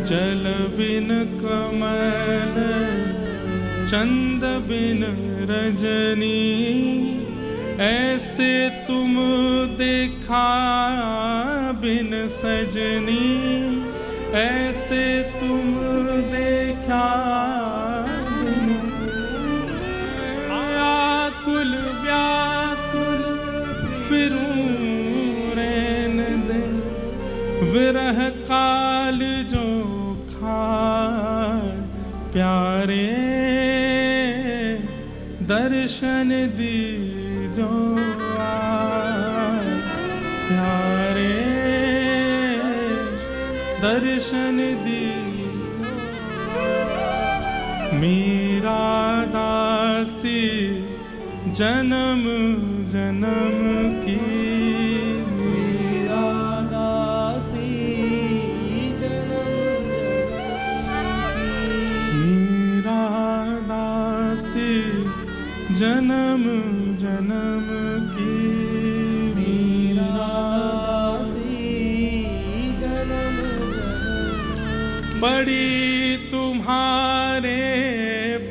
जल बिन कमल चंद बिन रजनी, ऐसे तुम देखा बिन सजनी, ऐसे तुम देखा बिन। आकुल व्याकुल फिरूं रैन दे, विरह काल जो खाए, प्यारे दर्शन दीजो प्यारे दर्शन दीजो। मेरा दासी जन्म जन्म की, मेरा दासी जन्म जन्म की, मेरा दासी जन्म जन्म की, मेरा दासी जन्म जन्म की। पड़ी तुम्हारे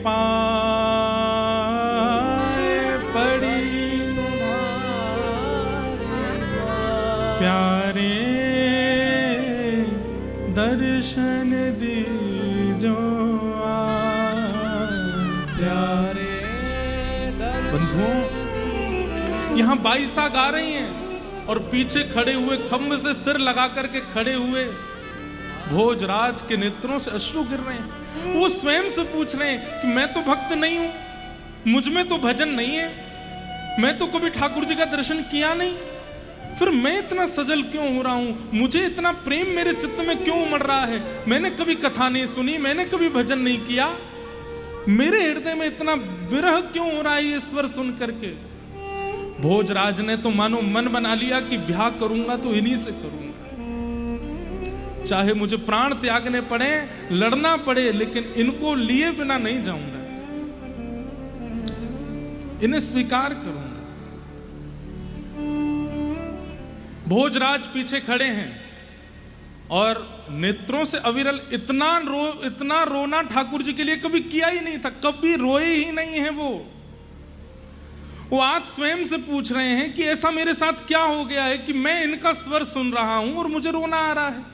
पाए, पड़ी तुम्हारे प्यारे दर्शन दीजो प्यारे बंधुओं। यहाँ बाईसा गा रही हैं और पीछे खड़े हुए, खम्भ से सिर लगा करके खड़े हुए भोजराज के नेत्रों से अश्रु गिर रहे हैं। वो स्वयं से पूछ रहे हैं कि मैं तो भक्त नहीं हूं, मुझ में तो भजन नहीं है, मैं तो कभी ठाकुर जी का दर्शन किया नहीं, फिर मैं इतना सजल क्यों हो रहा हूं, मुझे इतना प्रेम मेरे चित्त में क्यों उमड़ रहा है? मैंने कभी कथा नहीं सुनी, मैंने कभी भजन नहीं किया, मेरे हृदय में इतना विरह क्यों हो रहा है ये स्वर सुन करके? भोजराज ने तो मानो मन बना लिया कि ब्याह करूंगा तो इन्हीं से करूंगा, चाहे मुझे प्राण त्यागने पड़े, लड़ना पड़े, लेकिन इनको लिए बिना नहीं जाऊंगा, इन्हें स्वीकार करूंगा। भोजराज पीछे खड़े हैं और नेत्रों से अविरल इतना रोना ठाकुर जी के लिए कभी किया ही नहीं था, कभी रोए ही नहीं है वो आज स्वयं से पूछ रहे हैं कि ऐसा मेरे साथ क्या हो गया है कि मैं इनका स्वर सुन रहा हूं और मुझे रोना आ रहा है।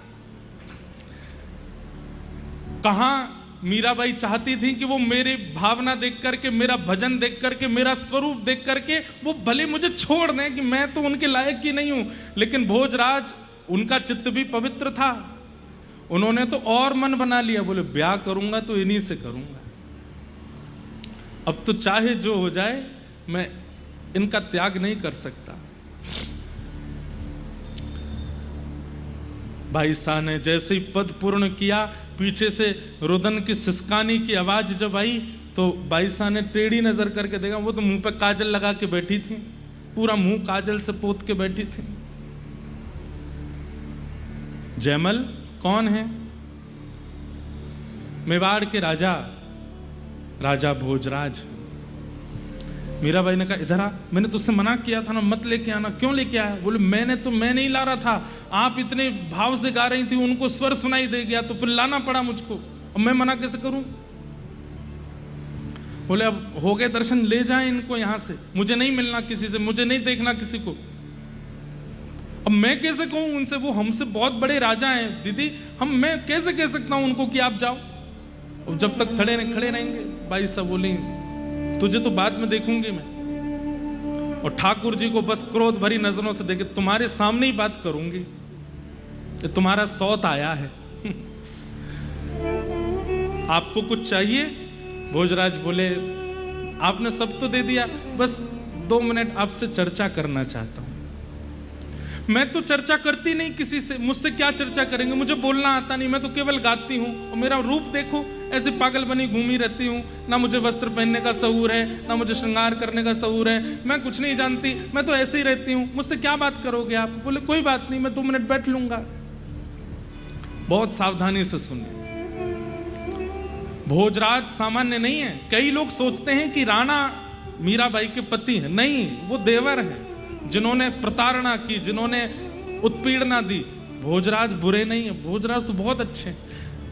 कहां मीराबाई चाहती थी कि वो मेरी भावना देख करके, मेरा भजन देख करके, मेरा स्वरूप देख करके वो भले मुझे छोड़ दें कि मैं तो उनके लायक ही नहीं हूं, लेकिन भोजराज, उनका चित्त भी पवित्र था, उन्होंने तो और मन बना लिया, बोले ब्याह करूंगा तो इन्हीं से करूंगा, अब तो चाहे जो हो जाए मैं इनका त्याग नहीं कर सकता। भाई साहब ने जैसे ही पद पूर्ण किया, पीछे से रुदन की सिसकानी की आवाज जब आई तो भाई साहब ने टेढ़ी नजर करके देखा, वो तो मुंह पे काजल लगा के बैठी थी, पूरा मुंह काजल से पोत के बैठी थी। जयमल कौन है? मेवाड़ के राजा भोजराज। मीराबाई ने कहा इधर आ, मैंने तुझसे मना किया था ना मत लेके आना, क्यों लेके आया? बोले मैं नहीं ला रहा था, आप इतने भाव से गा रही थी, उनको स्वर सुनाई दे गया तो फिर लाना पड़ा मुझको, अब मैं मना कैसे करूं? बोले अब हो गए दर्शन, ले जाएं इनको यहां से, मुझे नहीं मिलना किसी से, मुझे नहीं देखना किसी को। अब मैं कैसे कहूं उनसे, वो हमसे बहुत बड़े राजा हैं दीदी, मैं कैसे कह सकता हूं उनको कि आप जाओ? अब जब तक खड़े रहेंगे। भाई साहब बोले तुझे तो बाद में देखूंगी मैं, और ठाकुर जी को बस क्रोध भरी नजरों से देखे, तुम्हारे सामने ही बात करूंगी, तुम्हारा सौत आया है आपको कुछ चाहिए? भोजराज बोले आपने सब तो दे दिया, बस 2 मिनट आपसे चर्चा करना चाहता हूं। मैं तो चर्चा करती नहीं किसी से, मुझसे क्या चर्चा करेंगे, मुझे बोलना आता नहीं, मैं तो केवल गाती हूं, और मेरा रूप देखो, ऐसे पागल बनी घूमी रहती हूं, ना मुझे वस्त्र पहनने का सहूर है, ना मुझे श्रृंगार करने का सहूर है, मैं कुछ नहीं जानती, मैं तो ऐसे ही रहती हूं, मुझसे क्या बात करोगे आप? बोले कोई बात नहीं, मैं 2 मिनट बैठ लूंगा। बहुत सावधानी से सुनिए, भोजराज सामान्य नहीं है। कई लोग सोचते हैं कि राणा मीराबाई के पति हैं, नहीं, वो देवर हैं जिन्होंने प्रताड़ना की, जिन्होंने उत्पीड़ना दी। भोजराज बुरे नहीं है, भोजराज तो बहुत अच्छे हैं।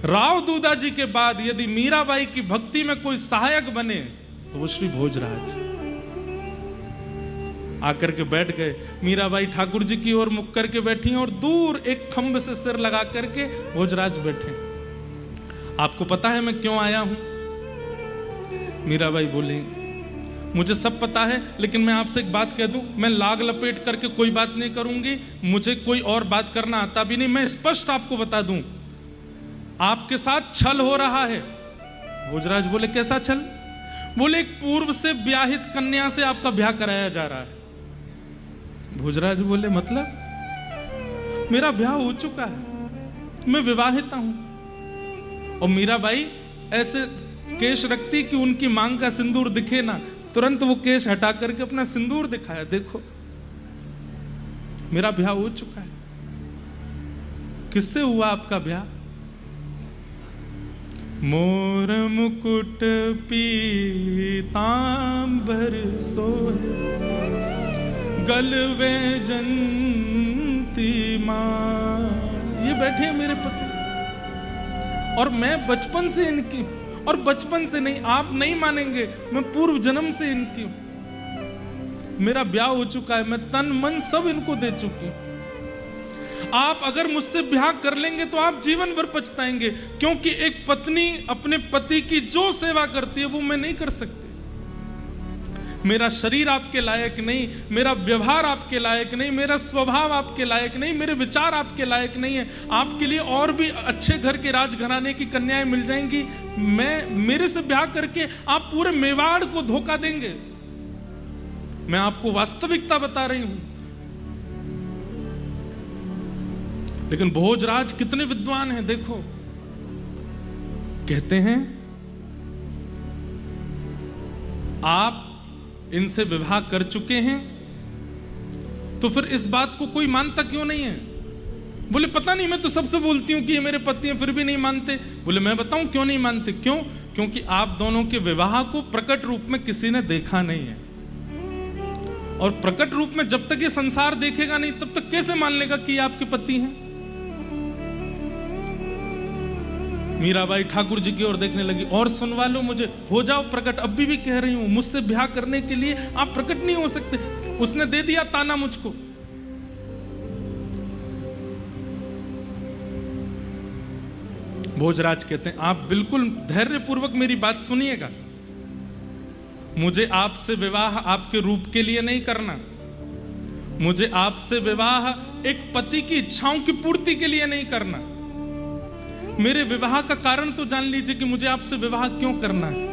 राव दूधा जी के बाद यदि मीराबाई की भक्ति में कोई सहायक बने तो वो श्री भोजराज। आकर के बैठ गए, मीराबाई ठाकुर जी की ओर मुख करके बैठी हैं और दूर एक खंभ से सिर लगा करके भोजराज बैठे। आपको पता है मैं क्यों आया हूं? मीराबाई बोली मुझे सब पता है, लेकिन मैं आपसे एक बात कह दूं, मैं लाग लपेट करके कोई बात नहीं करूंगी, मुझे कोई और बात करना आता भी नहीं, मैं स्पष्ट आपको बता दूं, आपके साथ छल हो रहा है। भोजराज बोले कैसा छल? बोले एक पूर्व से ब्याहित कन्या से आपका ब्याह कराया जा रहा है। भोजराज बोले मतलब? मेरा ब्याह हो चुका है, मैं विवाहिता हूं। और मीराबाई ऐसे केश रखती कि उनकी मांग का सिंदूर दिखे ना, तुरंत वो केश हटा करके अपना सिंदूर दिखाया, देखो मेरा ब्याह हो चुका है। किससे हुआ आपका ब्याह? मोर मुकुट पीतांबर सोहे, गलवे जंती मां। ये बैठे हैं मेरे पति, और मैं बचपन से इनकी, और बचपन से नहीं, आप नहीं मानेंगे, मैं पूर्व जन्म से इनकी हूं। मेरा ब्याह हो चुका है, मैं तन मन सब इनको दे चुकी हूं। आप अगर मुझसे ब्याह कर लेंगे तो आप जीवन भर पछताएंगे, क्योंकि एक पत्नी अपने पति की जो सेवा करती है वो मैं नहीं कर सकती। मेरा शरीर आपके लायक नहीं, मेरा व्यवहार आपके लायक नहीं, मेरा स्वभाव आपके लायक नहीं, मेरे विचार आपके लायक नहीं है। आपके लिए और भी अच्छे घर के राजघराने की कन्याएं मिल जाएंगी, मेरे से ब्याह करके आप पूरे मेवाड़ को धोखा देंगे। मैं आपको वास्तविकता बता रही हूं। लेकिन भोजराज कितने विद्वान हैं देखो, कहते हैं आप इनसे विवाह कर चुके हैं, तो फिर इस बात को कोई मानता क्यों नहीं है? बोले पता नहीं, मैं तो सबसे बोलती हूँ कि ये मेरे पति हैं, फिर भी नहीं मानते। बोले मैं बताऊं क्यों नहीं मानते? क्यों? क्योंकि आप दोनों के विवाह को प्रकट रूप में किसी ने देखा नहीं है, और प्रकट रूप में जब तक ये संसार देखेगा नहीं तब तक कैसे मान लेगा कि आपके पति हैं? मीराबाई ठाकुर जी की ओर देखने लगी, और सुनवा लो मुझे, हो जाओ प्रकट, अभी भी कह रही हूं, मुझसे ब्याह करने के लिए आप प्रकट नहीं हो सकते। उसने दे दिया ताना मुझको। भोजराज कहते हैं आप बिल्कुल धैर्यपूर्वक मेरी बात सुनिएगा। मुझे आपसे विवाह आपके रूप के लिए नहीं करना, मुझे आपसे विवाह एक पति की इच्छाओं की पूर्ति के लिए नहीं करना। मेरे विवाह का कारण तो जान लीजिए कि मुझे आपसे विवाह क्यों करना है।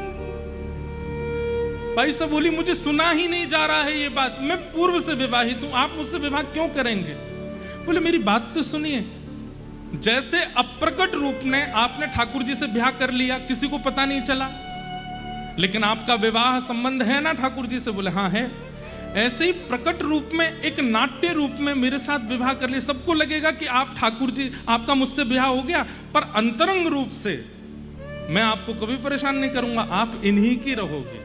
भाई साहब बोली मुझे सुना ही नहीं जा रहा है ये बात, मैं पूर्व से विवाहित हूं, आप मुझसे विवाह क्यों करेंगे? बोले मेरी बात तो सुनिए, जैसे अप्रकट रूप में आपने ठाकुर जी से ब्याह कर लिया, किसी को पता नहीं चला, लेकिन आपका विवाह संबंध है ना ठाकुर जी से? बोले हाँ है। ऐसे ही प्रकट रूप में, एक नाट्य रूप में मेरे साथ विवाह कर लिया, सबको लगेगा कि आप ठाकुर जी, आपका मुझसे ब्याह हो गया, पर अंतरंग रूप से मैं आपको कभी परेशान नहीं करूंगा, आप इन्हीं की रहोगी।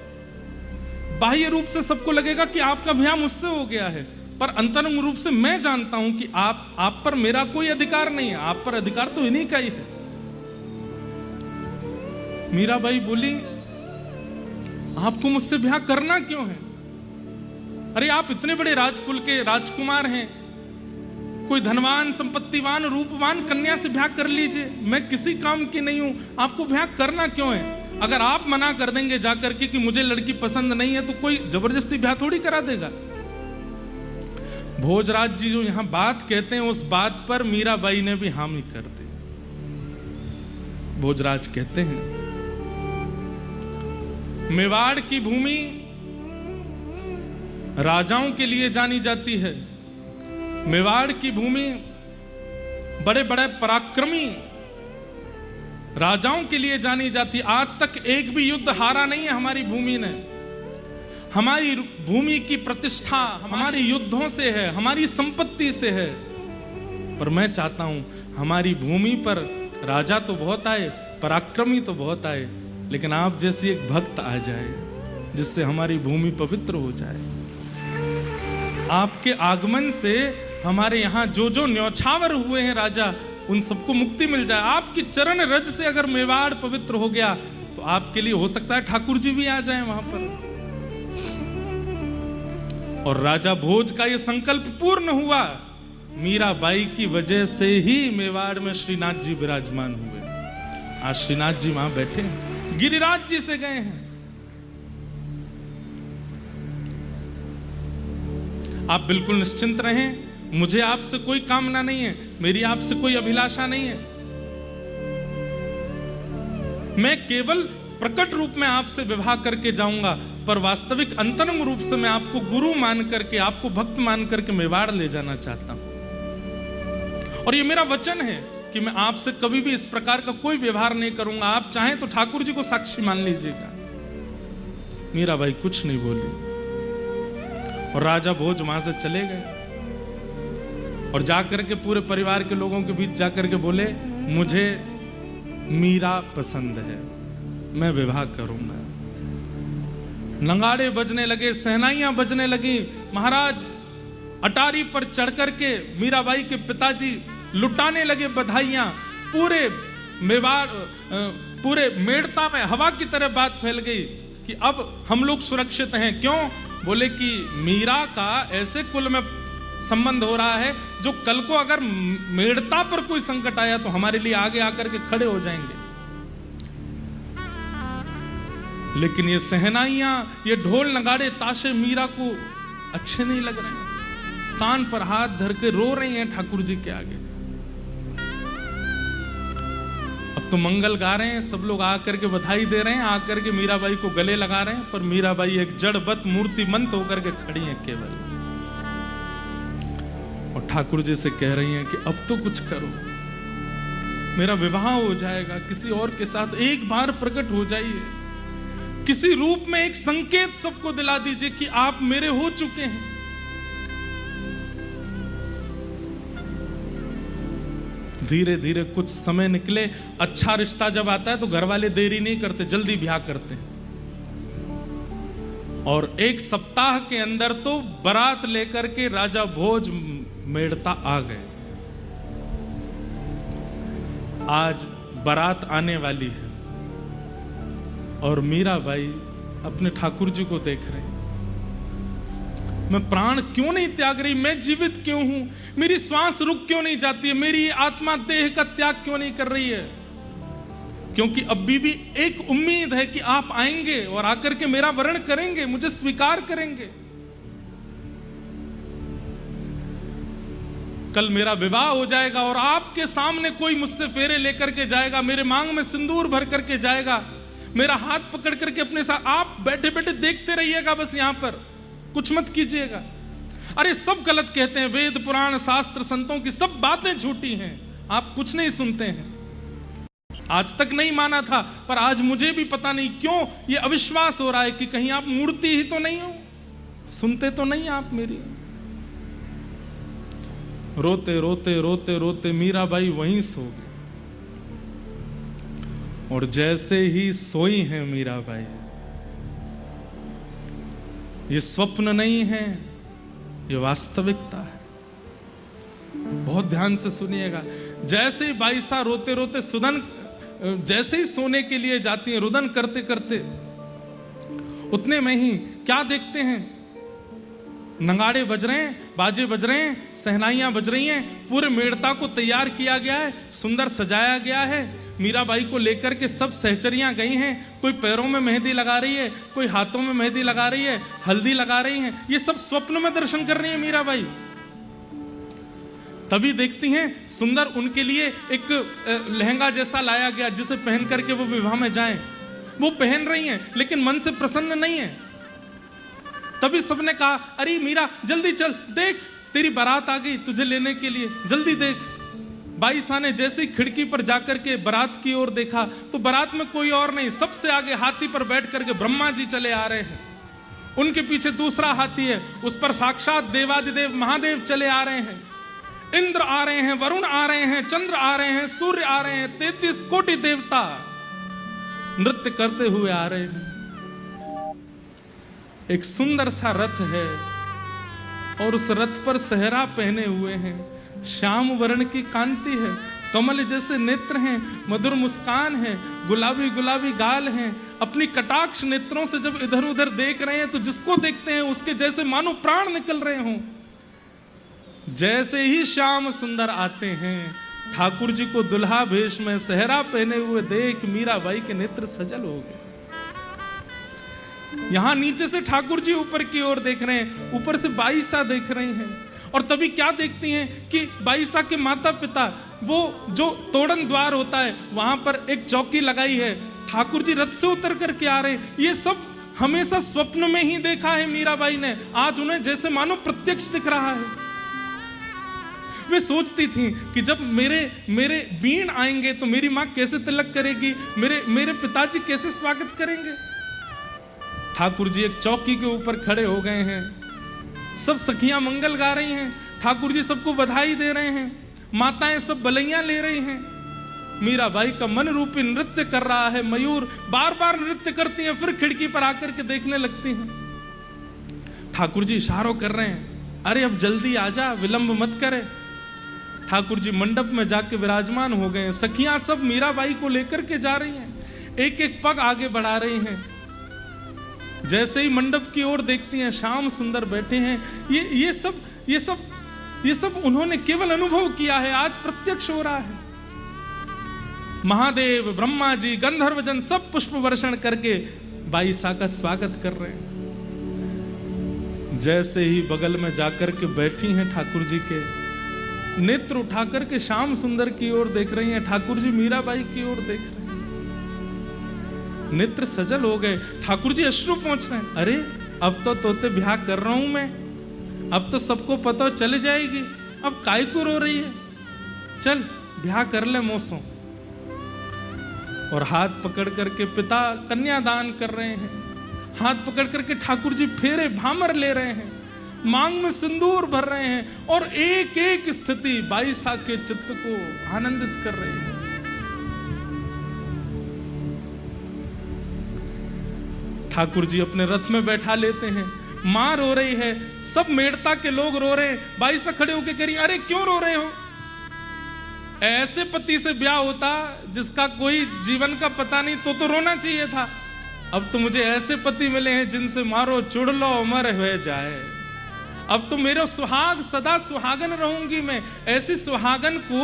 बाह्य रूप से सबको लगेगा कि आपका ब्याह मुझसे हो गया है, पर अंतरंग रूप से मैं जानता हूं कि आप पर मेरा कोई अधिकार नहीं है, आप पर अधिकार तो इन्हीं का ही है। मीराबाई बोली आपको मुझसे ब्याह करना क्यों है? अरे आप इतने बड़े राजकुल के राजकुमार हैं, कोई धनवान संपत्तिवान रूपवान कन्या से ब्याह कर लीजिए, मैं किसी काम की नहीं हूं, आपको ब्याह करना क्यों है? अगर आप मना कर देंगे जाकर के कि मुझे लड़की पसंद नहीं है, तो कोई जबरदस्ती ब्याह थोड़ी करा देगा। भोजराज जी जो यहां बात कहते हैं, उस बात पर मीराबाई ने भी हामी कर दी। भोजराज कहते हैं मेवाड़ की भूमि राजाओं के लिए जानी जाती है, मेवाड़ की भूमि बड़े बड़े पराक्रमी राजाओं के लिए जानी जाती। आज तक एक भी युद्ध हारा नहीं है हमारी भूमि ने। हमारी भूमि की प्रतिष्ठा हमारे युद्धों से है, हमारी संपत्ति से है। पर मैं चाहता हूं हमारी भूमि पर राजा तो बहुत आए, पराक्रमी तो बहुत आए, लेकिन आप जैसी एक भक्त आ जाए जिससे हमारी भूमि पवित्र हो जाए। आपके आगमन से हमारे यहां जो जो न्यौछावर हुए हैं राजा, उन सबको मुक्ति मिल जाए। आपकी चरण रज से अगर मेवाड़ पवित्र हो गया तो आपके लिए हो सकता है ठाकुर जी भी आ जाएं वहां पर। और राजा भोज का यह संकल्प पूर्ण हुआ, मीराबाई की वजह से ही मेवाड़ में श्रीनाथ जी विराजमान हुए। आज श्रीनाथ जी वहां बैठे हैं, गिरिराज जी से गए हैं। आप बिल्कुल निश्चिंत रहें, मुझे आपसे कोई कामना नहीं है, मेरी आपसे कोई अभिलाषा नहीं है। मैं केवल प्रकट रूप में आपसे विवाह करके जाऊंगा, पर वास्तविक अंतरंग रूप से मैं आपको गुरु मान करके, आपको भक्त मान करके मेवाड़ ले जाना चाहता हूं। और ये मेरा वचन है कि मैं आपसे कभी भी इस प्रकार का कोई व्यवहार नहीं करूंगा। आप चाहें तो ठाकुर जी को साक्षी मान लीजिएगा। मीराबाई कुछ नहीं बोली और राजा भोज वहां से चले गए और जाकर के पूरे परिवार के लोगों के बीच जाकर के बोले मुझे मीरा पसंद है, मैं विवाह करूंगा। नगाड़े बजने लगे, सहनाइयां बजने लगी। महाराज अटारी पर चढ़ करके मीराबाई के पिताजी लुटाने लगे बधाइयां। पूरे मेवाड़, पूरे मेड़ता में हवा की तरह बात फैल गई कि अब हम लोग सुरक्षित हैं। क्यों? बोले कि मीरा का ऐसे कुल में संबंध हो रहा है जो कल को अगर मेड़ता पर कोई संकट आया तो हमारे लिए आगे आकर के खड़े हो जाएंगे। लेकिन ये सहनाइयां, ये ढोल नगाड़े ताशे मीरा को अच्छे नहीं लग रहे हैं। कान पर हाथ धर के रो रही हैं ठाकुर जी के आगे। अब तो मंगल गा रहे हैं, सब लोग आकर के बधाई दे रहे हैं, आकर के मीराबाई को गले लगा रहे हैं, पर मीराबाई एक जड़बत मूर्तिमंत होकर के खड़ी हैं केवल। और ठाकुर जी से कह रही हैं कि अब तो कुछ करो, मेरा विवाह हो जाएगा किसी और के साथ, एक बार प्रकट हो जाइए, किसी रूप में एक संकेत सबको दिला दीजिए कि आप मेरे हो चुके हैं। धीरे धीरे कुछ समय निकले। अच्छा रिश्ता जब आता है तो घर वाले देरी नहीं करते, जल्दी ब्याह करते हैं। और 1 सप्ताह के अंदर तो बारात लेकर के राजा भोज मेड़ता आ गए। आज बारात आने वाली है और मीराबाई अपने ठाकुर जी को देख रहे हैं। मैं प्राण क्यों नहीं त्याग रही, मैं जीवित क्यों हूं, मेरी श्वास रुक क्यों नहीं जाती है, मेरी आत्मा देह का त्याग क्यों नहीं कर रही है? क्योंकि अभी भी एक उम्मीद है कि आप आएंगे और आकर के मेरा वरण करेंगे, मुझे स्वीकार करेंगे। कल मेरा विवाह हो जाएगा और आपके सामने कोई मुझसे फेरे लेकर के जाएगा, मेरे मांग में सिंदूर भर करके जाएगा, मेरा हाथ पकड़ करके अपने साथ। आप बैठे बैठे देखते रहिएगा, बस यहां पर कुछ मत कीजिएगा। अरे सब गलत कहते हैं, वेद पुराण शास्त्र संतों की सब बातें झूठी हैं, आप कुछ नहीं सुनते हैं। आज तक नहीं माना था, पर आज मुझे भी पता नहीं क्यों ये अविश्वास हो रहा है कि कहीं आप मूर्ति ही तो नहीं हो, सुनते तो नहीं आप मेरी। रोते रोते रोते रोते मीराबाई वहीं सो गई। और जैसे ही सोई है मीराबाई, ये स्वप्न नहीं है, ये वास्तविकता है। बहुत ध्यान से सुनिएगा। जैसे ही बाईसा रोते रोते सुदन जैसे ही सोने के लिए जाती है, रुदन करते करते, उतने में ही क्या देखते हैं? नगाड़े बज रहे हैं, बाजे बज रहे हैं, सहनाइयां बज रही हैं, पूरे मेड़ता को तैयार किया गया है, सुंदर सजाया गया है। मीराबाई को लेकर के सब सहचरियां गई हैं, कोई पैरों में मेहंदी लगा रही है, कोई हाथों में मेहंदी लगा रही है, हल्दी लगा रही है। ये सब स्वप्न में दर्शन कर रही है मीराबाई। तभी देखती हैं सुंदर उनके लिए एक लहंगा जैसा लाया गया, जिसे पहन करके वो विवाह में जाएं। वो पहन रही हैं लेकिन मन से प्रसन्न नहीं है। तभी सबने कहा, अरे मीरा जल्दी चल, देख तेरी बारात आ गई तुझे लेने के लिए, जल्दी देख। बाईसा ने जैसे ही खिड़की पर जाकर के बारात की ओर देखा तो बारात में कोई और नहीं, सबसे आगे हाथी पर बैठ करके ब्रह्मा जी चले आ रहे हैं। उनके पीछे दूसरा हाथी है, उस पर साक्षात देवादिदेव महादेव चले आ रहे हैं। इंद्र आ रहे हैं, वरुण आ रहे हैं, चंद्र आ रहे हैं, सूर्य आ रहे हैं, 33 कोटि देवता नृत्य करते हुए आ रहे हैं। एक सुंदर सा रथ है और उस रथ पर सेहरा पहने हुए हैं, श्याम वर्ण की कांति है, कमल जैसे नेत्र हैं, मधुर मुस्कान है, गुलाबी गुलाबी गाल हैं। अपनी कटाक्ष नेत्रों से जब इधर उधर देख रहे हैं तो जिसको देखते हैं उसके जैसे मानो प्राण निकल रहे हों। जैसे ही श्याम सुंदर आते हैं, ठाकुर जी को दुल्हा भेष में सेहरा पहने हुए देख मीराबाई के नेत्र सजल हो गए। यहां नीचे से ठाकुर जी ऊपर की ओर देख रहे हैं, ऊपर से बाईसा देख रही हैं। और तभी क्या देखती हैं कि बाईसा के माता पिता, वो जो तोड़न द्वार होता है वहां पर एक चौकी लगाई है, ठाकुर जी रथ से उतर करके आ रहे हैं। ये सब हमेशा स्वप्न में ही देखा है मीराबाई ने, आज उन्हें जैसे मानो प्रत्यक्ष दिख रहा है। वे सोचती थी कि जब मेरे बीण आएंगे तो मेरी माँ कैसे तिलक करेगी, मेरे पिताजी कैसे स्वागत करेंगे। ठाकुर जी एक चौकी के ऊपर खड़े हो गए हैं, सब सखियां मंगल गा रही हैं, ठाकुर जी सबको बधाई दे रहे हैं, माताएं सब बलैया ले रही हैं। मीराबाई का मन रूपी नृत्य कर रहा है, मयूर बार बार नृत्य करती हैं, फिर खिड़की पर आकर के देखने लगती हैं। ठाकुर जी इशारों कर रहे हैं, अरे अब जल्दी आजा, विलंब मत करे। ठाकुर जी मंडप में जाके विराजमान हो गए हैं। सखियां सब मीराबाई को लेकर के जा रही हैं, एक एक पग आगे बढ़ा रही हैं। जैसे ही मंडप की ओर देखती हैं, श्याम सुंदर बैठे हैं। ये सब उन्होंने केवल अनुभव किया है, आज प्रत्यक्ष हो रहा है। महादेव, ब्रह्मा जी, गंधर्वजन सब पुष्प वर्षण करके बाईसा का स्वागत कर रहे हैं। जैसे ही बगल में जाकर के बैठी हैं ठाकुर जी के, नेत्र उठाकर के श्याम सुंदर की ओर देख रही हैं, ठाकुर जी मीराबाई की ओर देख रहे हैं। नेत्र सजल हो गए, ठाकुर जी अश्रु पहुंच रहे हैं। अरे अब तो तोते ब्याह कर रहा हूं मैं, अब तो सबको पता चल जाएगी, अब काय को रो रही है, चल ब्याह कर ले मौसों। और हाथ पकड़ करके पिता कन्यादान कर रहे हैं, हाथ पकड़ करके ठाकुर जी फेरे भामर ले रहे हैं। मांग में सिंदूर भर रहे हैं और एक एक स्थिति बाईसा के चित्त को आनंदित कर रही है। ठाकुर जी अपने रथ में बैठा लेते हैं, मां रो रही है, सब मेड़ता के लोग रो रहे हैं। बाईसा खड़े होकर कह रही, अरे क्यों रो रहे हो? ऐसे पति से ब्याह होता जिसका कोई जीवन का पता नहीं तो रोना चाहिए था। अब तो मुझे ऐसे पति मिले हैं जिनसे मारो चुड़ लो अमर हो जाए। अब तो मेरे सुहाग सदा सुहागन रहूंगी मैं। ऐसी सुहागन को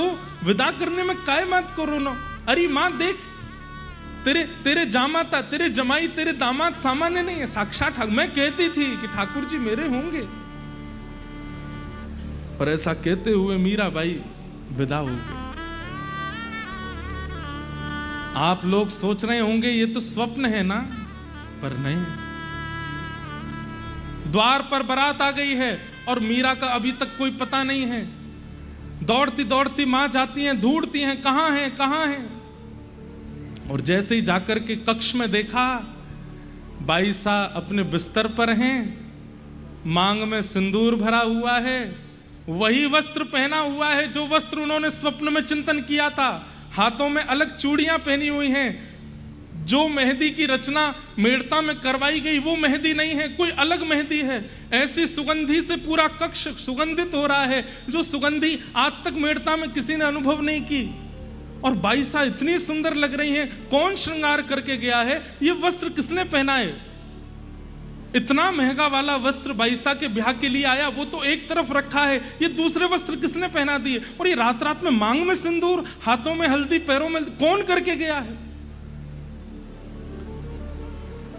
विदा करने में काय मत करो ना। अरे मां देख, तेरे जामाता, तेरे जमाई, तेरे दामाद सामान्य नहीं है, साक्षात मैं कहती थी कि ठाकुर जी मेरे होंगे। और ऐसा कहते हुए मीराबाई विदा हो गई। आप लोग सोच रहे होंगे ये तो स्वप्न है ना, पर नहीं। द्वार पर बारात आ गई है और मीरा का अभी तक कोई पता नहीं है। दौड़ती दौड़ती मां जाती हैं, ढूंढती हैं कहां है कहां है। और जैसे ही जाकर के कक्ष में देखा, बाईसा अपने बिस्तर पर हैं, मांग में सिंदूर भरा हुआ है, वही वस्त्र पहना हुआ है जो वस्त्र उन्होंने स्वप्न में चिंतन किया था। हाथों में अलग चूड़ियां पहनी हुई हैं। जो मेहंदी की रचना मेड़ता में करवाई गई वो मेहंदी नहीं है, कोई अलग मेहंदी है। ऐसी सुगंधी से पूरा कक्ष सुगंधित हो रहा है जो सुगंधी आज तक मेड़ता में किसी ने अनुभव नहीं की। और बाईसा इतनी सुंदर लग रही हैं। कौन श्रृंगार करके गया है? ये वस्त्र किसने पहना है? इतना महंगा वाला वस्त्र बाईसा के ब्याह के लिए आया, वो तो एक तरफ रखा है, ये दूसरे वस्त्र किसने पहना दिए? और ये रात रात में मांग में सिंदूर, हाथों में हल्दी, पैरों में कौन करके गया है?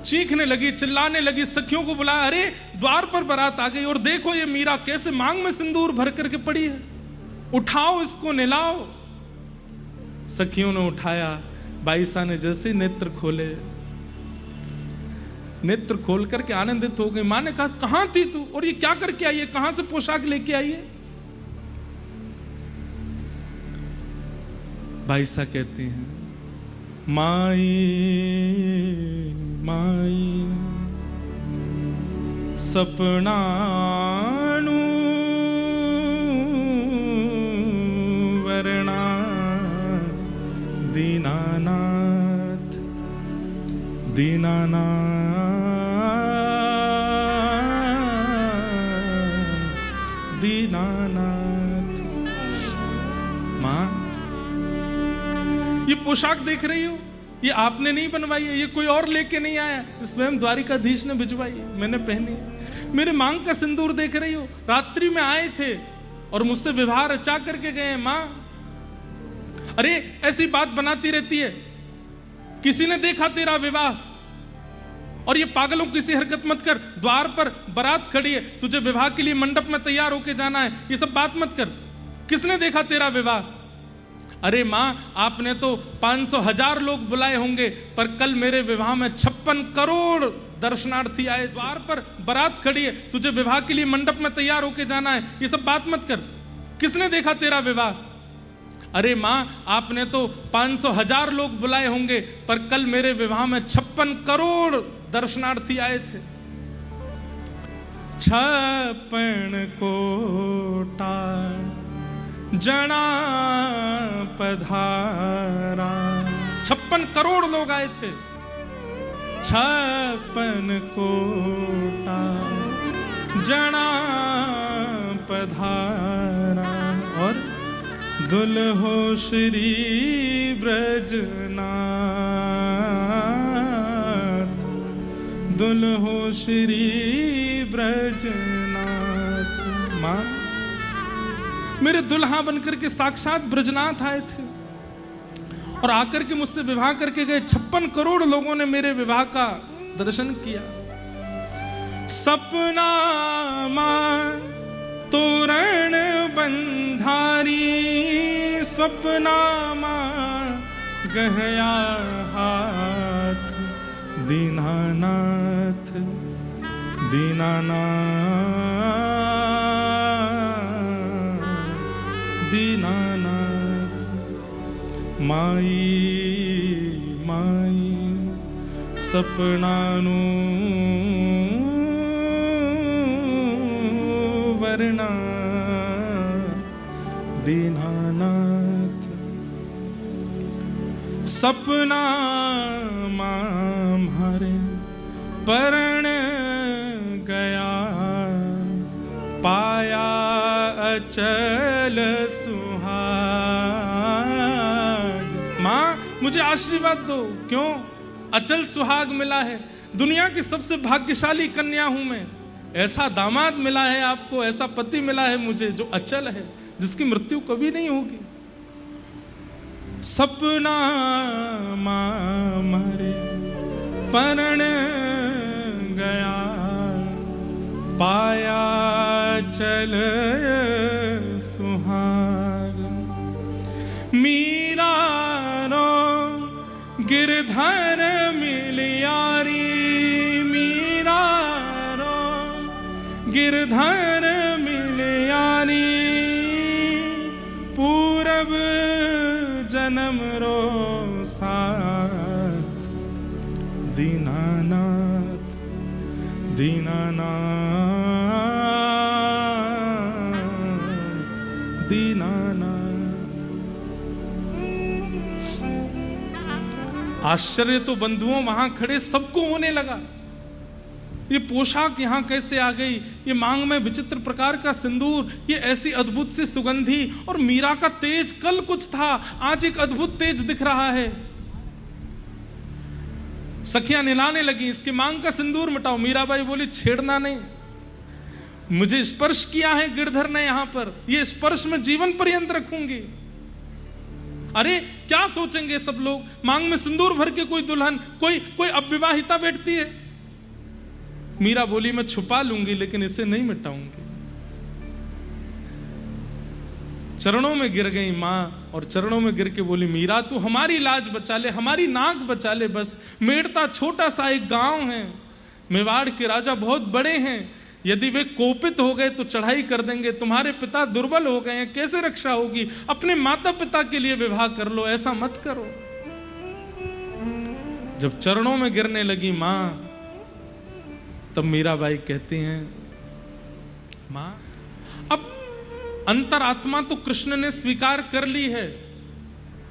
चीखने लगी, चिल्लाने लगी, सखियों को बुलाया, अरे द्वार पर बारात आ गई और देखो ये मीरा कैसे मांग में सिंदूर भर करके पड़ी है, उठाओ इसको, निलाओ। सखियों ने उठाया। बाईसा ने जैसे नेत्र खोले, नेत्र खोल करके आनंदित हो गई। मां ने कहा, कहां थी तू और ये क्या करके आई है? कहां से पोशाक लेके आई है? बाईसा कहती हैं, माई माई सपनानु वरणा दीनानाथ दीनानाथ। मां, ये पोशाक देख रही हो, ये आपने नहीं बनवाई है, ये कोई और लेके नहीं आया, स्वयं द्वारिकाधीश ने भिजवाई है, मैंने पहनी है। मेरे मांग का सिंदूर देख रही हो, रात्रि में आए थे और मुझसे विवाह रचा करके गए। मां, अरे ऐसी बात बनाती रहती है, किसी ने देखा तेरा विवाह? और ये पागलों किसी हरकत मत कर, द्वार पर बारात खड़ी है, तुझे विवाह के लिए मंडप में तैयार होके जाना है, ये सब बात मत कर। किसने देखा तेरा विवाह? अरे मां, आपने तो 500,000 लोग बुलाए होंगे, पर कल मेरे विवाह में 56 करोड़ दर्शनार्थी आए। द्वार पर बारात खड़ी है, तुझे विवाह के लिए मंडप में तैयार होके जाना है, ये सब बात मत कर। किसने देखा तेरा विवाह? अरे मां, आपने तो 500,000 लोग बुलाए होंगे, पर कल मेरे विवाह में 56 करोड़ दर्शनार्थी आए थे। 56 कोटा जना पधारा, 56 करोड़ लोग आए थे। 56 कोटा जना पधारा। और दुल्हो श्री ब्रजनाथ, दुल्हो श्री ब्रजनाथ। मां, मेरे दुल्हा बनकर के साक्षात ब्रजनाथ आए थे और आकर के मुझसे विवाह करके गए। 56 करोड़ लोगों ने मेरे विवाह का दर्शन किया। सपना मां तोरण बंधारी, सपना मां गहया हाथ, दीनानाथ दीनानाथ दीनानाथ। माई माई सपनानु दीनानाथ। सपना मारे परण गया, पाया अचल सुहाग। माँ मुझे आशीर्वाद दो। क्यों? अचल सुहाग मिला है। दुनिया की सबसे भाग्यशाली कन्या हूं मैं। ऐसा दामाद मिला है आपको, ऐसा पति मिला है मुझे जो अचल है, जिसकी मृत्यु कभी नहीं होगी। सपना मारे परण गया, पाया चल सुहाग। मीरा रो गिरधर मिलियारी, मीरा रो गिरधर मिलियारी, पूरब जन्म रो साथ। दीनानाथ दीनानाथ दीनानाथ। आश्चर्य तो बंधुओं वहां खड़े सबको होने लगा। ये पोशाक यहां कैसे आ गई, ये मांग में विचित्र प्रकार का सिंदूर, ये ऐसी अद्भुत सी सुगंधी, और मीरा का तेज कल कुछ था, आज एक अद्भुत तेज दिख रहा है। सखियां निलाने लगी, इसकी मांग का सिंदूर मिटाओ। मीराबाई बोली छेड़ना नहीं, मुझे स्पर्श किया है गिरधर ने यहां पर, ये स्पर्श में जीवन पर्यंत रखूंगी। अरे क्या सोचेंगे सब लोग, मांग में सिंदूर भर के कोई दुल्हन, कोई अविवाहिता बैठती है। मीरा बोली मैं छुपा लूंगी लेकिन इसे नहीं मिटाऊंगी। चरणों में गिर गई माँ, और चरणों में गिर के बोली मीरा तू हमारी लाज बचा ले, हमारी नाक बचा ले बस। मेड़ता छोटा सा एक गांव है, मेवाड़ के राजा बहुत बड़े हैं, यदि वे कोपित हो गए तो चढ़ाई कर देंगे। तुम्हारे पिता दुर्बल हो गए हैं, कैसे रक्षा होगी? अपने माता पिता के लिए विवाह कर लो, ऐसा मत करो। जब चरणों में गिरने लगी माँ, तब मीराबाई कहती हैं माँ अब अंतरात्मा तो कृष्ण ने स्वीकार कर ली है,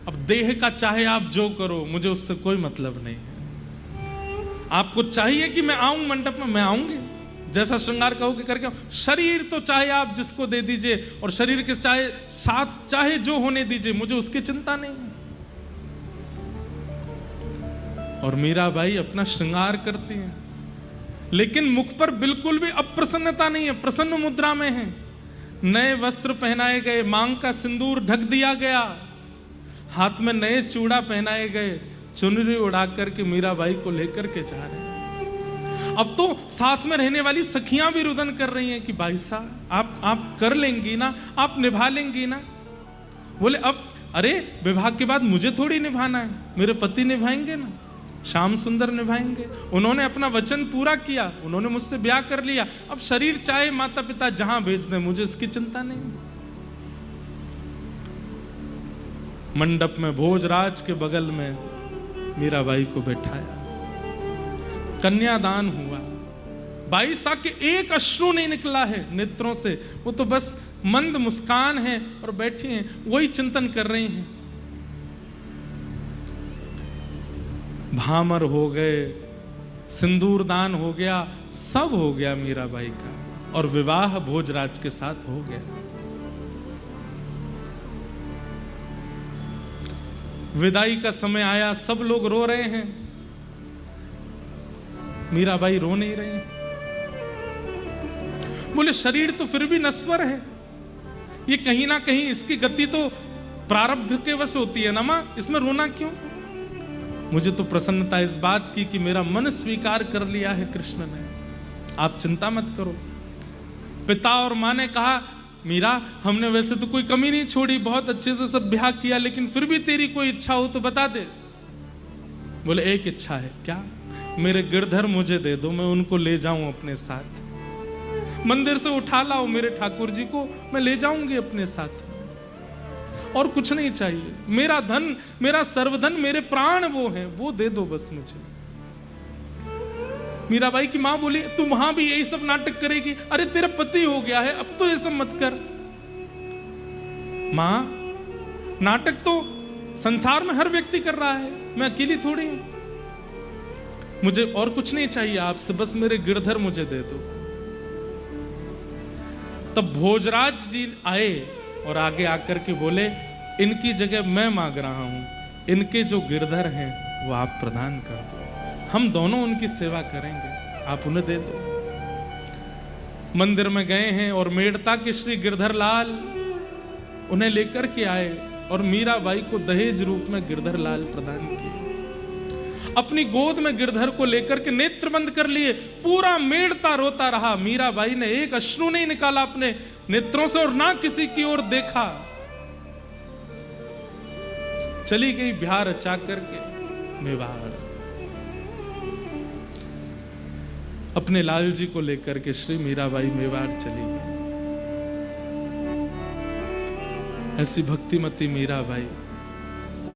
अब देह का चाहे आप जो करो, मुझे उससे कोई मतलब नहीं है। आपको चाहिए कि मैं आऊं मंडप में, मैं आऊंगी, जैसा श्रृंगार कहोगे करके। शरीर तो चाहे आप जिसको दे दीजिए, और शरीर के चाहे साथ चाहे जो होने दीजिए, मुझे उसकी चिंता नहीं। और मीराबाई अपना श्रृंगार करती हैं, लेकिन मुख पर बिल्कुल भी अप्रसन्नता नहीं है, प्रसन्न मुद्रा में है। नए वस्त्र पहनाए गए, मांग का सिंदूर ढक दिया गया, हाथ में नए चूड़ा पहनाए गए, चुनरी उड़ा करके मीराबाई को लेकर के जा रहे हैं। अब तो साथ में रहने वाली सखियां भी रुदन कर रही हैं कि भाई साहब आप कर लेंगी ना, आप निभा लेंगी ना। बोले अब अरे विवाह के बाद मुझे थोड़ी निभाना है, मेरे पति निभाएंगे ना, श्याम सुंदर निभाएंगे। उन्होंने अपना वचन पूरा किया, उन्होंने मुझसे ब्याह कर लिया। अब शरीर चाहे माता पिता जहां भेज दें, मुझे इसकी चिंता नहीं। मंडप में भोजराज के बगल में मीराबाई को बैठाया, कन्यादान हुआ। 22 साल के एक अश्रु नहीं निकला है नेत्रों से, वो तो बस मंद मुस्कान है और बैठी हैं, वही चिंतन कर रही हैं। भामर हो गए, सिंदूर दान हो गया, सब हो गया मीराबाई का, और विवाह भोजराज के साथ हो गया। विदाई का समय आया, सब लोग रो रहे हैं, मीराबाई रो नहीं रही। बोले शरीर तो फिर भी नश्वर है, ये कहीं ना कहीं इसकी गति तो प्रारब्ध के वश होती है ना मां, इसमें रोना क्यों? मुझे तो प्रसन्नता इस बात की कि मेरा मन स्वीकार कर लिया है कृष्ण ने, आप चिंता मत करो। पिता और मां ने कहा मीरा हमने वैसे तो कोई कमी नहीं छोड़ी, बहुत अच्छे से सब ब्याह किया, लेकिन फिर भी तेरी कोई इच्छा हो तो बता दे। बोले एक इच्छा है। क्या? मेरे गिरधर मुझे दे दो, मैं उनको ले जाऊं अपने साथ, मंदिर से उठा लाओ मेरे ठाकुर जी को, मैं ले जाऊंगी अपने साथ, और कुछ नहीं चाहिए। मेरा धन, मेरा सर्वधन, मेरे प्राण वो है, वो दे दो बस मुझे। मीराबाई की मां बोली तू वहां भी यही सब नाटक करेगी? अरे तेरा पति हो गया है, अब तो ये सब मत कर। मां, नाटक तो संसार में हर व्यक्ति कर रहा है, मैं अकेली थोड़ी हूं। मुझे और कुछ नहीं चाहिए आपसे, बस मेरे गिरधर मुझे दे दो। तब भोजराज जी आए और आगे आकर के बोले इनकी जगह मैं मांग रहा हूं, इनके जो गिरधर हैं वो आप प्रदान कर दो, हम दोनों उनकी सेवा करेंगे, आप उन्हें दे दो। मंदिर में गए हैं और मेड़ता के श्री गिरधर लाल उन्हें लेकर के आए और मीराबाई को दहेज रूप में गिरधर लाल प्रदान किए। अपनी गोद में गिरधर को लेकर के नेत्र बंद कर लिए, पूरा मेड़ता रोता रहा। मीराबाई ने एक अश्रु नहीं निकाला अपने नेत्रों से और ना किसी की ओर देखा। चली गई ब्याह रचा करके मेवाड़। अपने लाल जी को लेकर के श्री मीराबाई मेवाड़ चली गई। ऐसी भक्तिमती मीराबाई